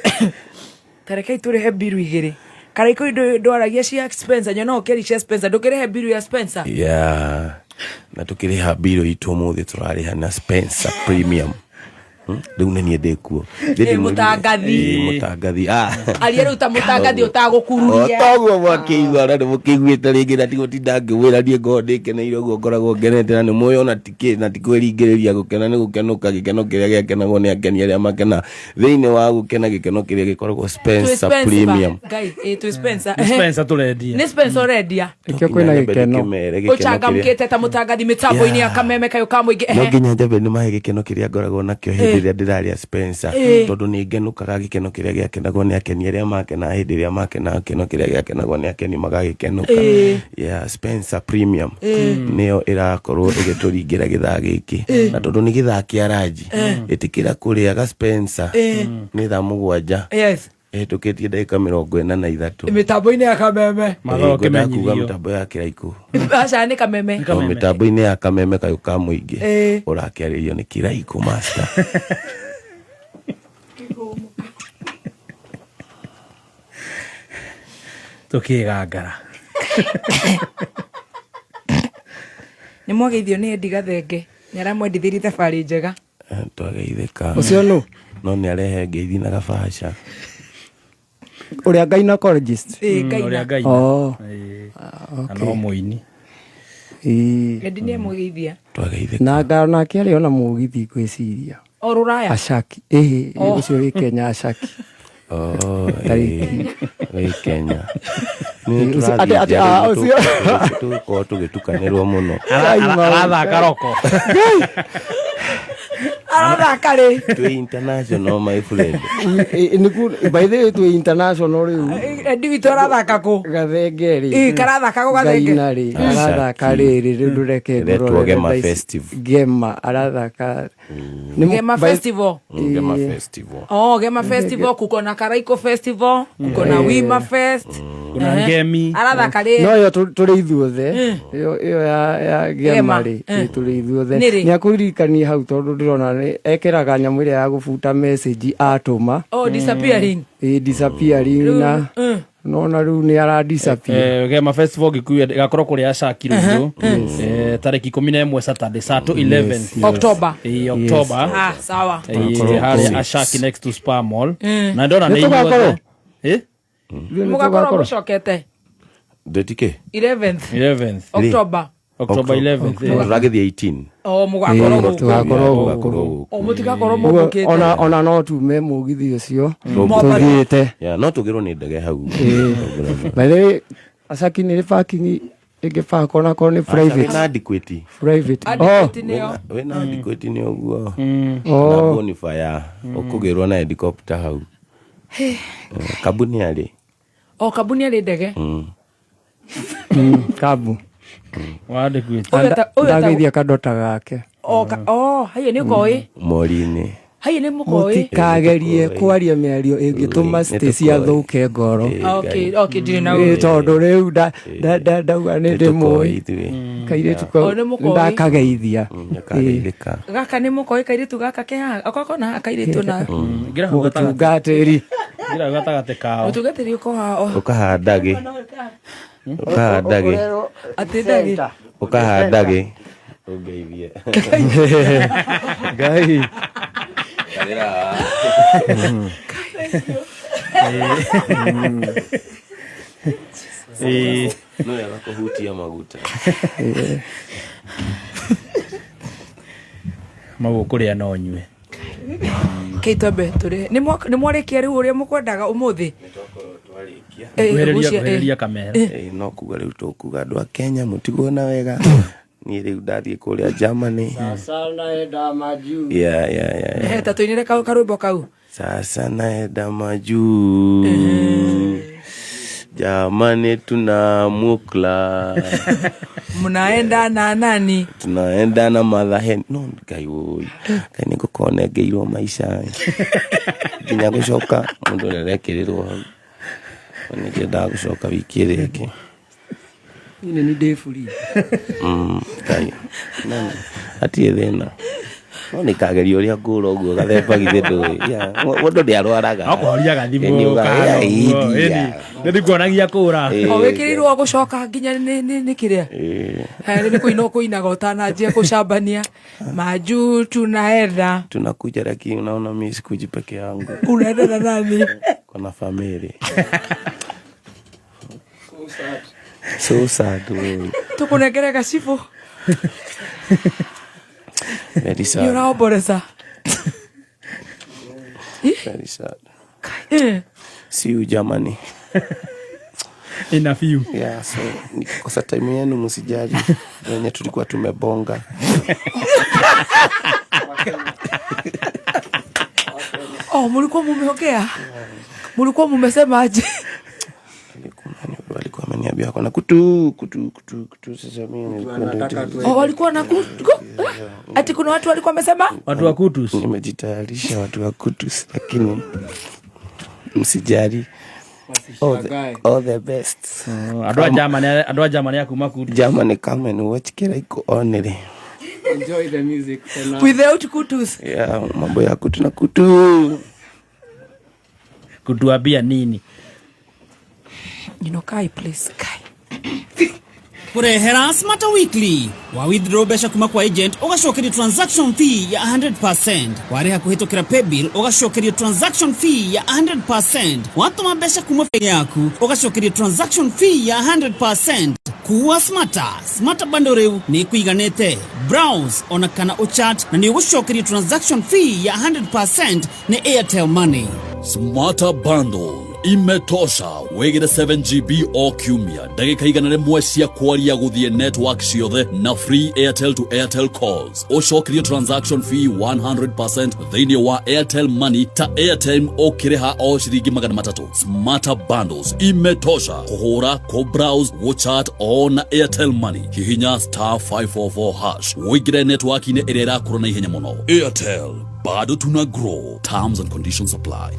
tarekei tũrĩhe mbiru igĩrĩ karaiko indo ndwaragia cia Spencer nyona ũkeri cia Spencer ndũkĩrĩhe mbiru ya Spencer na tũkĩrĩha mbiru itũ mũthĩ tũrarĩha na Spencer Premium rĩu nĩ niĩ ndĩkuo mũtangathi aria rĩu ta mũtangathi ũtagũkururia otaguo mwakĩigua na nĩmũkĩiguĩte rĩngĩ na tigũtinda ngĩwĩra niĩ ngorwo ndĩkeneire ũguo ngoragwo ngenete na nĩmũĩ na tikwĩringĩrĩria gũkena nĩ gũkenũka gĩkeno kĩrĩa gĩakenagwo nĩ akeni arĩa makena thĩinĩ wa gũkena gĩkeno kĩrĩa gĩkoragwo Spencer Premium Spencer tũrendia nĩ Spencer ũrendia ikio kwĩna gĩkeno ũcangamkĩte ta mũtangathi mĩtambo-inĩ ya Kameme kayũ ka mũingĩ no nginya njambe nĩmahe gĩkeno kĩrĩa ngoragwo nakĩo hĩndĩ ĩrĩa ndĩraria Spencer tondũ nĩ ngenũkaga gĩkeno kĩrĩa gĩakenagwo nĩ akeni arĩa makena hĩndĩ ĩrĩa makena gĩkeno kĩrĩa gĩakenagwo nĩ akeni magagĩkenũka Spencer Premium nĩyo ĩrakorwo ĩgĩtũringĩra gĩthaa gĩkĩ na tondũ nĩ gĩthaa kĩa ranji ĩtĩkĩra kũrĩaga Spencer nĩ thaa 7 ĩhĩtũkĩtie ndagĩka 43 mĩtambo-inĩ ya Kameme kuga mĩtambo ya kĩraikũ aca nĩ Kameme mĩtambo-inĩ ya Kameme kayũ ka mũingĩ ũrakĩarĩrio nĩ kĩraikũ master tũkĩgangara nĩ mwageithio nĩ Eddie Gathenge nĩ aramwendithirie thabarĩ njega twageithĩka ũcio nũ no nĩ arehe ngeithi na gabaca ũrĩa gynecologist ũrĩa Ngai no mũini Eddie nĩ amũgeithia twageithĩka na ngao nake arĩ ona mũgithi gwĩciria o Rũraya Ashaki ũcio wĩ Kenya Ashaki wĩ Kenya tũkorwo tũgĩtukanĩrwo mũno arathaka roko arathaka rĩ twĩ international my friend by the way twĩ international rĩu Eddie witũ arathaka kũ Gathenge rĩ karathaka kũ Gathenge arathaka rĩrĩ rĩu ndũreke ngorore Gema arathaka Gema Festival Gema Festival kuko na Karaiko Festival kuko na Wima Fest kuna Ngemi arathaka rĩ no yo tũrĩ ithuothe yo ya Gema rĩ tũrĩ ithuothe nĩ akũririkania hau tondũ ndĩrona ekĩraga nyamũ ĩrĩa ya gũbuta message atũma disappearing na nona rĩu nĩ ara disappear Gema Festival gĩkuyu gakorwo kũrĩa Ashaki rĩu tarĩki 11 Saturday saa 11 October sawa harĩa Ashaki next to Spa Mall na ndona nĩ inyuothe mũgakorwo mũcokete ndetike 11th October 11th tũragĩthiĩ 18 mũgakorwo mũtigakorwo mũgũkĩte ona no tume mũgithi ũcio tũthiĩte no tũgĩrwo nĩ ndege hau by the way Ashaki nĩ parking ĩngĩbakwo na korwo nĩ private na adequate wĩna adequate nĩ ũguo na bonfire ũkũgĩrwo na helicopter hau kabuni arĩ kabuni arĩ ndege kabu wadequate ndageithia kadota gake haya nĩ koĩ mori-inĩ haya nĩ mũkoĩ mũtikagerie kwaria mĩario ĩngĩtũma Stacy athũke ngoro ndirĩ na tondũ rĩu ndauga nĩ ndĩmũĩ kairĩtu ndakageithia gaka nĩ mũkoĩ kairĩtu gaka kĩhaga okoko na kairĩtu na mũtungatĩri gatagatĩ kao mũtungatĩri ũkahandage ũkahandage ũngeithie Ngai no yaga kũhutia maguta mau kũrĩa no nyue Keitobe turi ni mwarekia riu uria mukwendaga umuthi Guhereria kamera no kuga riu tukuga andu a Kenya mutigona wega ni riu ndathie kuria Germany sasa naenda majuu ta tuinire karwimbo kau sasa naenda majuu Jamani tuna mukla munaenda na nani? Tunaenda na madhahe no kayo kani gukone geirwo maisha nginya gucoka mundu nerekerirwo ni ngenda gucoka wiki reke ine ni defuri kayo nani ati thina no ni kagerio ria nguro uguo gathepa githindu ya mundu ndi arwaraga akuhoria gathimu kana ndi kuonagia kura o wikirirwo gucoka nginya ni kiria ni kuinaga utanajia kushambania maju tunakuja lakini unaona mimi sikuji peke yangu unaenda na nani kuna family so sad tukunegere gasifu very sad you're all boresa very sad see you Germany in a few so nikosa time yenu msijali wenye tulikuwa tumebonga mulikuwa mumeongea mulikuwa mumesemaje walikuwa ameniambia kuna kutu sasa mimi walikuwa na kutu ati kuna watu walikuwa wamesema watu wa kutu nimejitayarisha watu wa kutu lakini msijali all the best adwa Germany ya kumakutu Germany come and watch kila iko only enjoy the music without kutus mambo ya kutu na kutu kutuambia nini Kai please Kai kurehera Smart Weekly wa withdraw besha kuma kwa agent ugashokeria transaction fee ya 100% wareha kuhitukira paybill ugashokeria transaction fee ya 100% watuma besha kuma fee yaku ugashokeria transaction fee ya 100% kuwa smart bundle reu ni kuiganete browse ona kana uchat na ni ugushokeria transaction fee ya 100% ni Airtel Money. Smart bundle imetosha wegere 7GB o kiumia ndagika igana rimwe cia kwaria guthie network ciothe na free Airtel to Airtel calls ucokirie transaction fee 100% thini wa Airtel Money ta airtime okireha o ciringi 300. Smart bundles imetosha kuhura ku browse chat on Airtel Money hihinya *544# wegere network ine irera kurona ihenya muno. Airtel bado tuna grow, terms and conditions apply.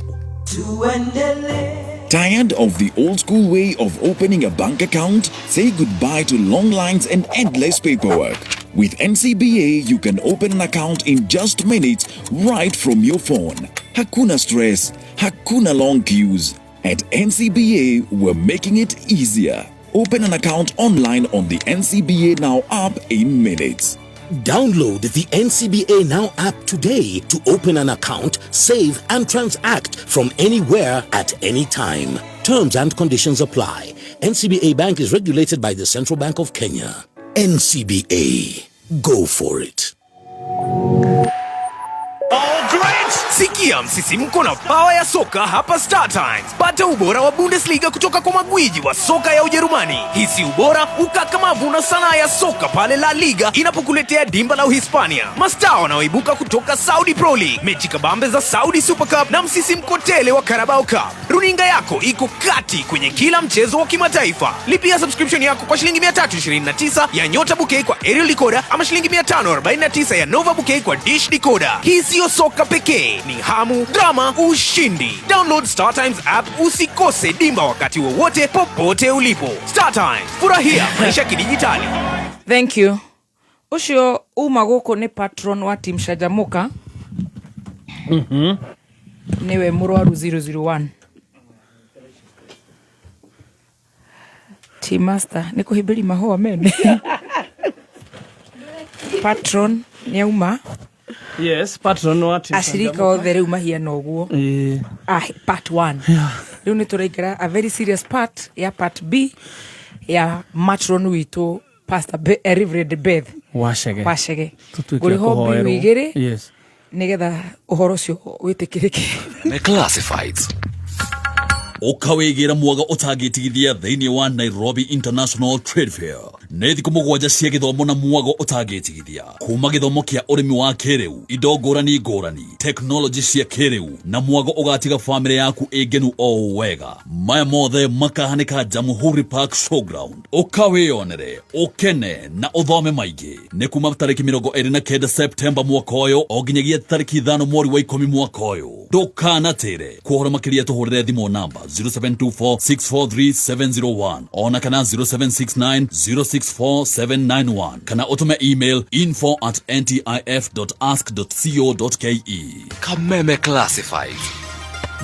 Tired of the old school way of opening a bank account? Say goodbye to long lines and endless paperwork. With NCBA, you can open an account in just minutes right from your phone. Hakuna stress, hakuna long queues. At NCBA, we're making it easier. Open an account online on the NCBA Now app in minutes. Download the NCBA Now app today to open an account, save and transact from anywhere at any time. Terms and conditions apply. NCBA Bank is regulated by the Central Bank of Kenya. NCBA. Go for it. Sikia msisimko na power ya soka hapa Star Times. Pata ubora wa Bundesliga kutoka kwa magwiji wa soka ya Ujerumani. Hisi ubora, ukakamavu na sanaa ya soka pale La Liga inapokuletea dimba la Uhispania. Mastaa wanaoibuka kutoka Saudi Pro League, mechi kabambe za Saudi Super Cup na msisimko tele wa Carabao Cup. Runinga yako iko kati kwenye kila mchezo wa kimataifa. Lipia subscription yako kwa shilingi 329 ya Nyota Bouquet kwa aerial decoder ama shilingi 549 ya Nova Bouquet kwa dish decoder. Hii sio soka pekee, ni hamu, drama, ushindi. Download Star Times app usikose dimba wakati wowote popote ulipo. Star Times, furahia maisha kidijitali. Thank you. Ucio uma guku ni patron wa team Shajamuka. Niwe Murwaru 001. Team Master, niko hibili mahoa meme. Patron ni uma. Yes, patron wa team ashirika othe riu mahia oguo part 1 riu ni turaikara a very serious part ya part B ya matron witu Pastor Reverend Beth washege guri ho wigere nigetha uhoro cio witikirike. The Classifieds. Ukawigira mwaga utagitigithia thiini wa Nairobi International Trade Fair. Nä thikå mũgwanja cia gĩthomo na mwago ũtangĩtigithia kuma gĩthomo kĩa ũrĩmi wa kĩrĩu, indo ngũrani ngũrani, teknoloji cia kĩrĩu na mwago ũgatiga famĩlĩ yaku ĩngenu o wega. Maya mothe makahanĩka Jamhuri Park Showground. Ũkawĩonere, ũkene na ũthome maingĩ. Nĩ kuma tarĩki 29 Septemba mwaka ũyũ o nginyagia tarĩki 5 mweri wa 10 mwaka ũyũ. Ndũkanatĩre. Kuohora makĩria tũhũrĩre thimũ namba 0724643701 ona kana 0769064791 kana utume email info@ntif.ask.co.ke. Kameme Classified.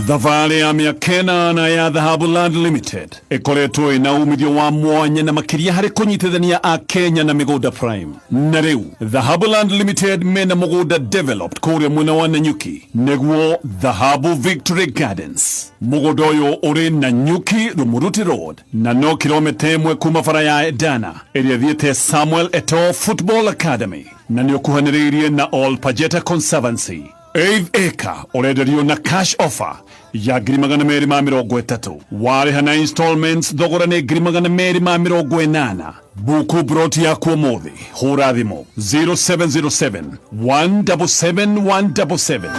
Thabarĩ ya mĩaka na ya Dhahabu Land Limited ĩkoretwo ĩna umithio wa mwanya na makĩria harĩ kũnyitithania a Kenya na mĩgũnda prime. Na rĩu Dhahabu Land Limited mena mũgũnda developed kũrĩa mwena wa Nanyuki nĩguo Dhahabu Victory Gardens. Mũgũnda ũyũ ũrĩ Nanyuki Rumuruti Road na no kilomita 1 kuma bara ya Edana ĩrĩa thiĩte Samuel Eto'o Football Academy na nĩ ũkuhanĩrĩirie na All Pajeta Conservancy. 8 acre urenderio na cash offer ya $230,000. Warĩha na installments thogora nĩ $280,000. Buku broti ya kuomothi hũra thimũ 0707 177 177.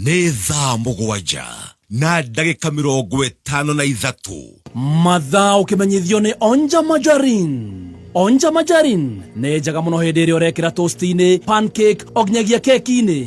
Nĩ thaa mũgwanja na ndagĩka 53 mathaa ũkĩmenyithio nĩ Onja Majarin. Onja Majarin nĩ njega mũno hĩndĩ ĩrĩa ũrekĩra toast-inĩ, pancake o nginyagia keki-inĩ.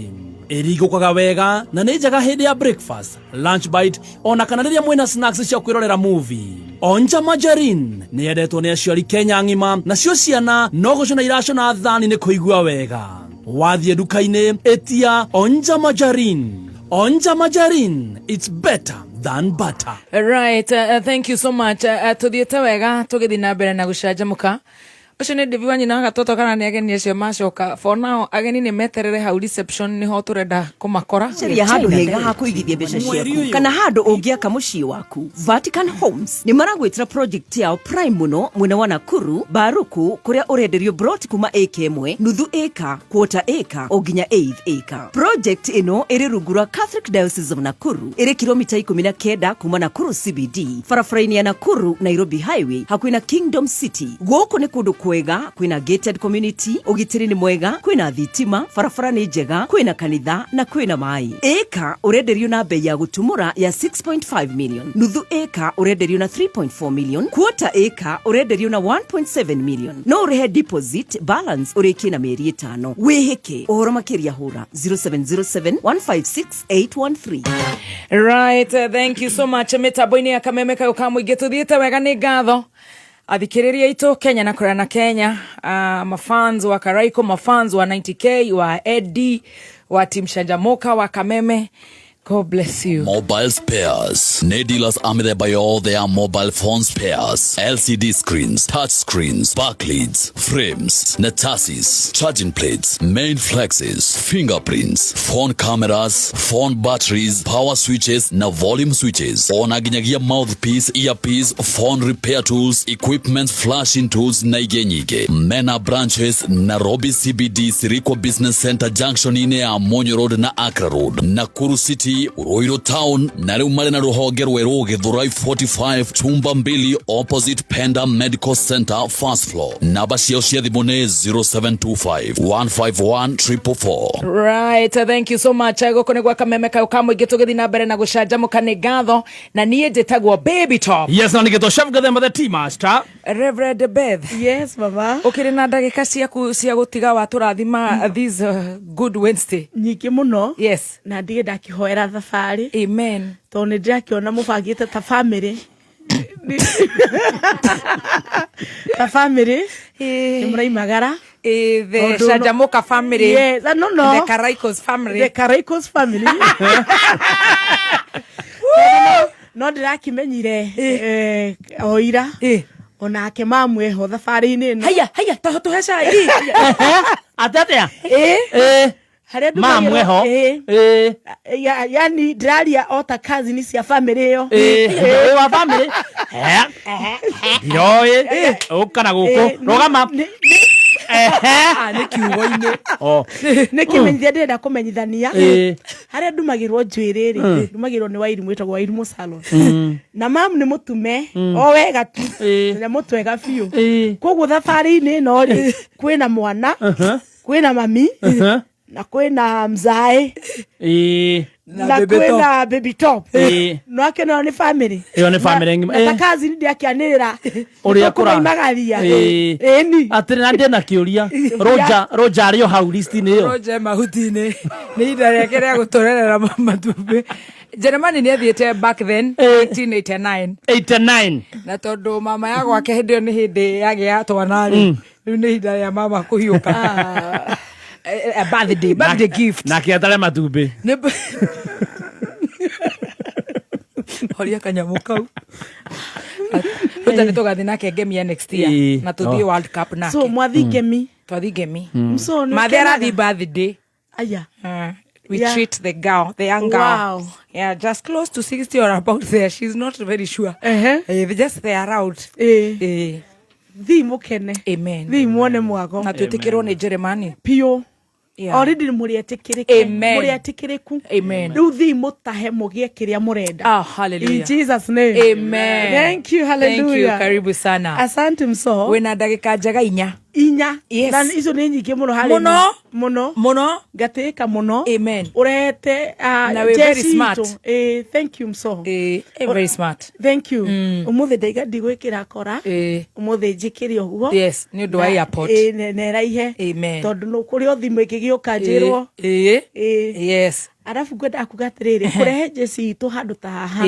Ĩrigũkaga wega na nĩ njega hĩndĩ ya breakfast, lunch bite ona kana rĩrĩa mwĩna snacks cia kwĩrorera movie. Onja Majarin nĩ yendetwo nĩ aciari Kenya ng'ima, nacio ciana no gũcona iracona thani nĩ kũigua wega. Wathiĩ nduka-inĩ ĩtia Onja Majarin. Onja Majarin, it's better than butter. Right, thank you so much. Tuthiĩte wega tũgĩthiĩ na mbere na gũcanjamũka. Ucio nĩ Devi Wanyina gatoto kana nĩ ageni acio macoka. For now ageni nĩ meterere hau reception nĩho tũrenda kũmakora. Caria handũ hega ha kũigithia mbeca ciaku kana handũ ũngĩaka mũciĩ waku. Vatican Homes nĩ maragwĩtĩra project yao prime mũno mwena wa Nakuru, Baruku kũrĩa ũrenderio broti kuma acre 1, nuthu acre, quarter acre o nginya 1/8 acre. Project ĩno ĩrĩ rungu rwa Catholic Diocese of Nakuru, ĩrĩ kilomita 19 kuma Nakuru CBD, barabara-inĩ ya Nakuru Nairobi Highway hakuhĩ na Kingdom City. Gũkũ nĩ kũndũ kwega, kwĩna gated community, ũgitĩri nĩ mwega, kwĩna thitima, barabara nĩ njega, kwĩna kanitha na kwĩna maĩ. Eka ũrenderio na bei ya gũtumũra ya 6.5 million, nuthu eka ũrenderio na 3.4 million, quarter eka ũrenderio na 1.7 million. No ũrĩhe deposit balance ũrĩkie na mĩeri 5. Wĩhĩke ũhoro makĩria hũra 0707 156 813. Right, thank you so much. Mĩtambo-inĩ ya Kameme Kayũka mũingĩ tuthiĩte wega nĩ ngatho. Athikĩrĩria itũ Kenya na kũrĩa na Kenya, mafans wa Karaiko, mafans wa 90K, wa Eddie, wa Team Shanjamoka, wa Kameme. God bless you. Mobile spares. Ne dealers amithemba yothe ya mobile phone spares. LCD screens, touch screens, backlids, frames, netasis, charging plates, main flexes, fingerprints, phone cameras, phone batteries, power switches na volume switches. Ona ginyagia mouthpiece, earpiece, phone repair tools, equipment flashing tools na igenyige. Mena branches Nairobi CBD, Sirikwa Business Center Junction ine ya Monyo Road na Accra Road. Nakuru City, Ruiru Town, na rĩu marĩ na rũhonge rwerũ Githurai 45 chumba 2 opposite Penda Medical Center first floor. Namba ciao cia thimũ nĩ 0725 151 444. Right, thank you so much. Gũkũ nĩ gwa Kameme Kayũka mũingĩ tũgĩthiĩ na mbere na gũcanjamũka nĩ ngatho, na niĩ njĩtagwo Baby Top. Yes, na nĩgĩtwo Chef Gathemba the tea master. Reverend Beth. Yes, mama. Ũkĩrĩ na ndagĩka ciaku cia gũtiga watũrathima this good Wednesday. Nyingĩ mũno. Yes. Na ndigĩ ndakihoera thabarĩ. Amen. Tondũ nĩ ndĩrakĩona mũbangĩte ta family. Ta family. Nĩ mũraimagara. The Shanjamoka family. Yes, no. The Karaikos family. The Karaikos family. No ndĩrakimenyire oira. Onake mamweho thabarĩ-inĩ ĩno. Haya, tũhe cai. Atatea? Mamweho. Yani ndĩraria ota cousin cia family ĩyo. Wa family. Ndiroĩ. Ũka na gũkũ. Rũgama. nä kiugo-inä nä kä menyithia ndä renda kå menyithania harä a ndumagä rwo njuä rä rä ndumagä rwo nä wairimå ä tagwo wairimå salon na mamu nä må tume o wega tu nä må twega biå koguo thabarä-inä ä no rä kwä na mwana kwä na mami na kwä na mzae na kwä na baby top no ake no nä family iyo nä family na takazi ndi akianä ra uria kura magaria ni atä na ndä na kä å ria roja arä o hau listi-inä ä yo roja mahuti-inä nä inda rä ake rä a gå tårerera matumbä Jeremani nä athiä back then 1889 na tondå mama ya gwake hä ndä ä yo nä hä ndä yagä ya twana rä rä u nä hinda rä a mama kå hiå ka birthday gift na kä atare matumbä horia kanyamå kau ota nä tå gathä nake ngemia next year na tå thiä world cup nake so mwathi ngemi twathi ngemi mathe arathi birthday aya we treat the girl, the young girl. Wow. Yeah, just close to 60 or about there. She's not very sure. Just they are out. Thi mukene. Amen. Thi muone mwago. Na tutikirwo ni Jeremani. Pio. Already muri etikirike. Muri etikiriku. Amen. Riu thi mutahe mugie kiria murenda. Ah, hallelujah. In Jesus name. Amen. Thank you, hallelujah. Thank you, karibu sana. Asante mso. Wena ndagika njaga inya. Yes. Na izo nä nyingä må no harä muno ngatä ka må no amen urete very smart thank you mso very smart thank you umuthi ndaiga ndigwä kä ra kora umuthi njä kä re å guo yes nä å ndå wa airport neraihe amen tondå no kå rä o thimå ä kä gä å ka njä rwo yes arabu ngwendaga kuga atä rä rä kå rehe jeci itå handå ta haha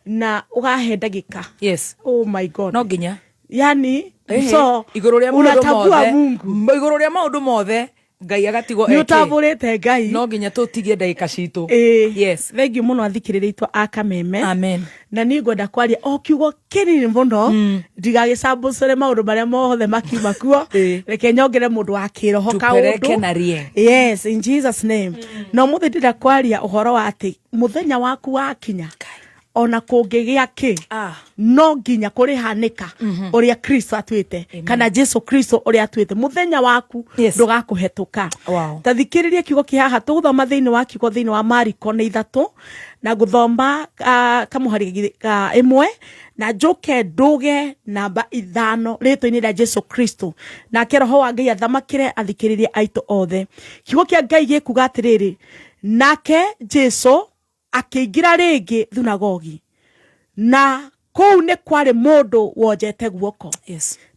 na å gahe ndagä ka yes oh my god no nginya yani so unatambua Mungu iguru ria maundu mothe ngai agatigwo ni utabũrĩte ngai no nginya tutigie ndagika citũ yes thengiũ mũno athikĩrĩria akameme amen na ni ngwenda kwaria o kiugo kinini mũno ndigagĩcambũcũre maũndũ marĩa mothe makiuma kuo reke nyongere mũndũ wa kĩroho kaũndũ yes in Jesus name no mũthĩ ndĩrenda kwaria ũhoro wa atĩ mũthenya waku wakinya ona kũngĩgĩa kĩ no nginya kũrĩ hanĩka ũrĩa Kristo atuĩte kana Jesu Kristo ũrĩa atuĩte mũthenya waku ndũgakũhetũka ta thikĩrĩria kiugo kĩ haha tũgũthoma thĩinĩ wa kiugo thĩinĩ wa Mariko nĩ 3 na gũthoma kamũhari ĩmwe na njoke nduge namba 5 rĩtwa-inĩ rĩa Jesu Kristo nake roho wa Ngai athamakĩre athikĩrĩria aitũ othe kiugo kĩa Ngai gĩkuga atĩrĩrĩ nake Jesu akĩingira rĩngĩ thunagogi na kũu nĩ kwarĩ mũndũ wonjete guoko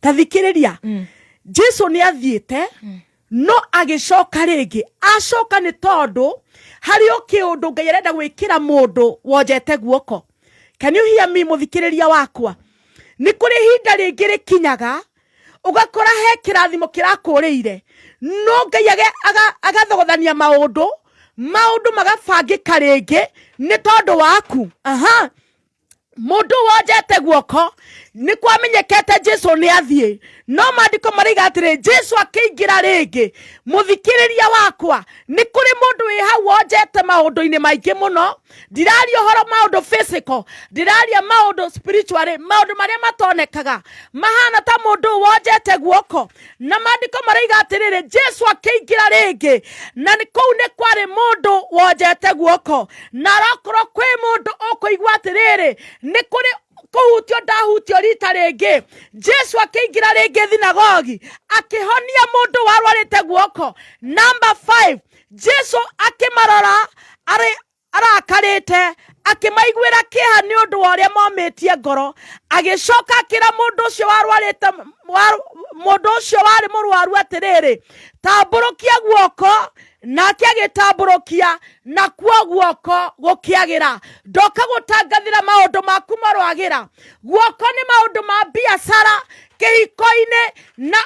ta thikĩrĩria Jesu nĩ athiĩte no agĩcoka rĩngĩ acoka nĩ tondũ harĩ o kĩũndũ Ngai arenda gwĩkĩra mũndũ wonjete guoko. Can you hear me mũthikĩrĩria wakwa? Nĩ kũrĩ hinda rĩngĩ rĩkinyaga ũgakora he kĩrathimo kĩrakũrĩire no Ngai agathogothania maũndũ magabangĩka rĩngĩ nĩ tondũ waku mũndũ wonjete guoko nĩ kwamenyekete Jesu nĩ athiĩ no maandĩko maraiga atĩrĩ Jesu akĩingĩra rĩngĩ mũthikĩrĩria wakwa nĩ kũrĩ mũndũ wĩ hau wonjete maũndũ-inĩ maingĩ mũno ndiraria ũhoro maũndũ physical ndiraria maũndũ spiritual maũndũ marĩa matonekaga mahana ta mũndũ wonjete guoko na maandĩko maraiga atĩrĩ Jesu akĩingĩra rĩngĩ na kũu nĩ kwarĩ mũndũ wonjete guoko na arakorwo kwĩ mũndũ ũkũigua atĩrĩrĩ nĩ kũrĩ kuhutio ndahutio rita rĩngĩ Jesu akĩingĩra rĩngĩ thinagogi akĩhonia mũndũ warwarĩte guoko. Number 5 Jesu akĩmarora arakarĩte akĩmaiguĩra kĩeha nĩ ũndũ wa ũrĩa momĩtie ngoro agĩcoka akĩra mũndũ ũcio warwarĩte mũndũ ũcio warĩ mũrwaru atĩrĩrĩ tambũrũkia guoko nake agĩtambũrũkia na kuo guoko gũkĩagĩra. Ndoka gũtangathĩra maũndũ maku marwagĩra guoko nĩ maũndũ ma biacara kĩhiko-inĩ na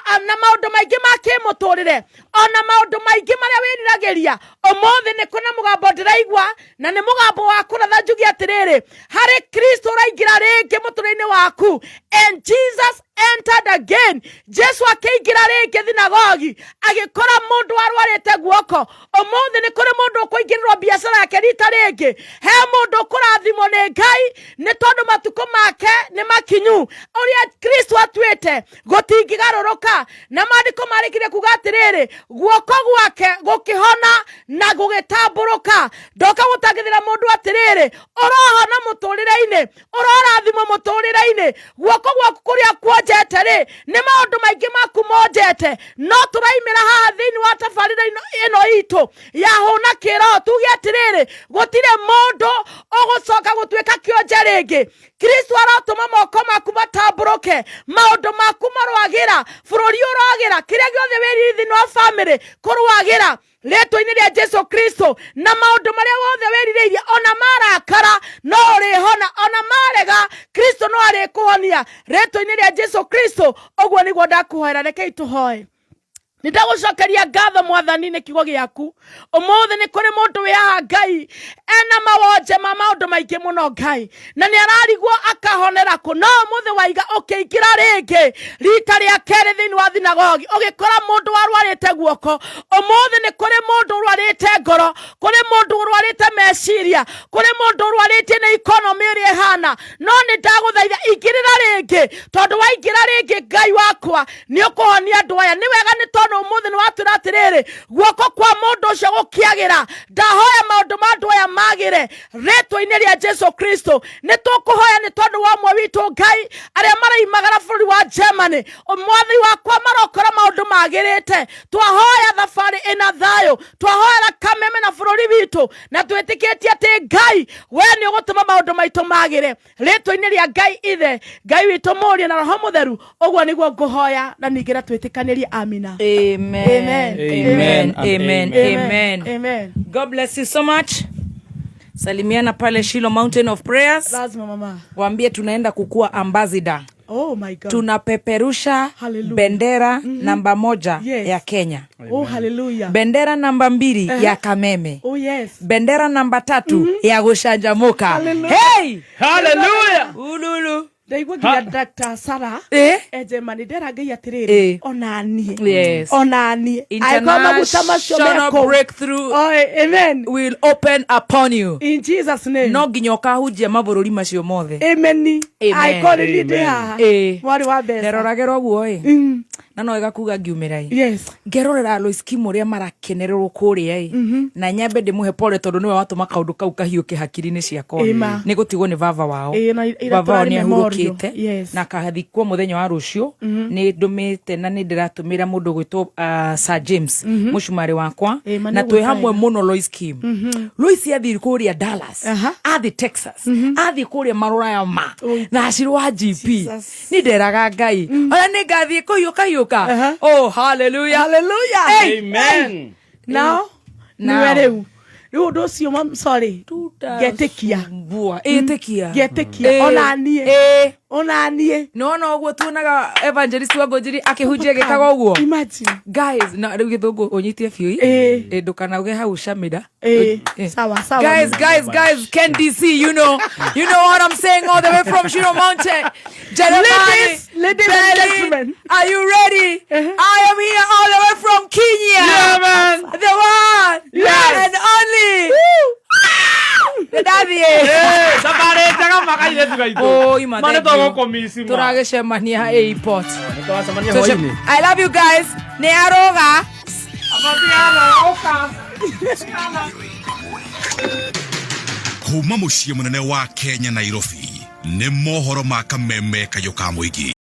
maũndũ maingĩ ma kĩmũtũrĩre ona maũndũ maingĩ marĩa wĩriragĩria ũmũthĩ nĩ kuna mũgambo ndĩraigua na nĩ mũgambo wa kũratha njugi atĩrĩrĩ harĩ Kristo ũraingĩra rĩngĩ mũtũrĩre-inĩ waku and Jesus entered again. Jesu akĩingĩra rĩngĩ thinagogi agĩkora mũndũ warwarĩte guoko. Ũmũthĩ nĩ kũrĩ mũndũ ũkũingĩrĩrwo biacara yake rita rĩngĩ. He mũndũ ũkũrathimwo nĩ Ngai nĩ tondũ matukũ make nĩ makinyu. Ũrĩa Kristo atuĩte gũtingĩgarũrũka. Na maandĩko marĩkire kuga atĩrĩrĩ, guoko gwake gũkĩhona na gũgĩtambũrũka. Ndoka gũtangĩthĩra mũndũ atĩrĩrĩ, ũrohona mũtũrĩre-inĩ, ũrorathimwo mũtũrĩre-inĩ. Guoko gwaku kũrĩa kuonjete rĩ, nĩ maũndũ maingĩ maku monjete. No tũraimĩra haha thĩinĩ wa tabarĩra ĩno itũ ya hũna kĩroho tuge atĩrĩrĩ, gũtirĩ mũndũ ũgũcoka gũtuĩka kĩonje rĩngĩ. Kristo arotũma moko maku matambũrũke, maũndũ maku marwagĩra, bũrũri ũrwagĩra, kĩrĩa gĩothe wĩrire thĩinĩ wa family kũrwagĩra rĩtwa-inĩ rĩa Jesu Kristo. Na maũndũ marĩa wothe wĩrirĩirie ona marakara no ũrĩhona, ona marega Kristo no arĩkũhonia rĩtwa-inĩ rĩa Jesu Kristo. Ũguo nĩguo ndakũhoera, rekei tũhoe. Nĩndagũcokeria ngatho Mwathani nĩ kiugo gĩaku. Ũmũthĩ nĩ kũrĩ mũndũ wĩ haha Ngai ena mawonje ma maũndũ maingĩ mũno Ngai, na nĩ ararigwo akahonera kũ. No ũmũthĩ waiga ũkĩingĩra rĩngĩ rita rĩa kerĩ thĩinĩ wa thinagogi ũgĩkora mũndũ warwarĩte guoko. Ũmũthĩ nĩ kũrĩ mũndũ ũrwarĩte ngoro, kũrĩ mũndũ ũrwarĩte meciria, kũrĩ mũndũ ũrwarĩtie nĩ ikonomi ĩrĩa ĩhana. No nĩ ndagũthaitha ingĩrĩra rĩngĩ, tondũ waingĩra rĩngĩ Ngai wakwa nĩ ũkũhonia andũ aya. Nĩ wega nĩ tondũ ũmũthĩ nĩ watwĩra atĩrĩrĩ, guoko kwa mũndũ ũcio gũkĩagĩra. Ndahoya maũndũ ma andũ aya magĩre rĩtwa-inĩ rĩa Jesu Kristo. Nĩ tũkũhoya nĩ tondũ wa ũmwe witũ Ngai arĩa maraimagara bũrũri wa Germany. Mwathani wakwa marokora maũndũ magĩrĩte. Twahoya thabarĩ ĩna thayũ, twahoera kameme na bũrũri witũ, na twĩtĩkĩtie atĩ Ngai we nĩ ũgũtũma maũndũ maitũ magĩre rĩtwa-inĩ rĩa Ngai ithe, Ngai witũ mũriũ na Roho Mũtheru. Ũguo nĩguo ngũhoya na ningĩ na twĩtĩkanĩrie. Amina. Amen. Amen. Amen. Amen. Amen. Amen. God bless you so much. Salimiana pale Shiloh Mountain of Prayers. Lazima mama. Waambie tunaenda kukua ambassador. Oh my God. Tunapeperusha bendera namba 1 ya Kenya. Oh hallelujah. Bendera namba 2 ya Kameme. Oh yes. Bendera namba 3 ya Gushanjamuka. Hey! Hallelujah. Ululu. Ndaigua nginya Dr. Sarah Ejemani nderagai atiriri onanie. Yes. Onanie. International breakthrough will open upon you. In Jesus name. No nginya ukahunjia mabũrũri macio mothe. Amen. I call it there. Mwari wa besa. Nderoragera ũguo na no igakuga ngiumĩra yes. Ngerorera Alois Kim ũrĩa marakenererwo kũrĩa na nyambe ndĩmũhe pole tondũ nĩwe watũma kaũndũ kau kahiũke hakiri-inĩ ciakwa nĩ gũtigwo nĩ baba wao. Baba wao nĩ ahurũkĩte na akathikwo mũthenya wa rũciũ. Nĩ ndũmĩte na nĩ ndĩratũmĩra mũndũ gwĩtwo Sir James mũcumari wakwa na twĩ hamwe mũno Lois Kim. Lois athii kũrĩa Dallas, athii Texas, athii kũrĩa marũraya ma na acirwa GP. Nĩ nderaga Ngai ona nĩ ngathiĩ kũhiũka. Oh hallelujah. Hallelujah. Amen. Now niwereu riu ucio mam sorry getekia onanie no uguo tuonaga evangelist wa Ngonjiri akihunjia gikaga uguo. Imagine guys na riu githungu unyitie fiu ndukana uge hau shamida sawa guys Ken DC you know what I'm saying all the way from Shiloh Mountain. Ladies and gentlemen, are you ready? I am here all the way from Kenya. Yeah man, the one and only the daddy. Sabare jaga makaile tugaito. Oh ima mane togo komisi ma turagecemania airport. I love you guys. Ni aroga kuma muciĩ mũnene wa Kenya Nairobi nĩ mohoro ma Kameme kayũ ka mũingĩ.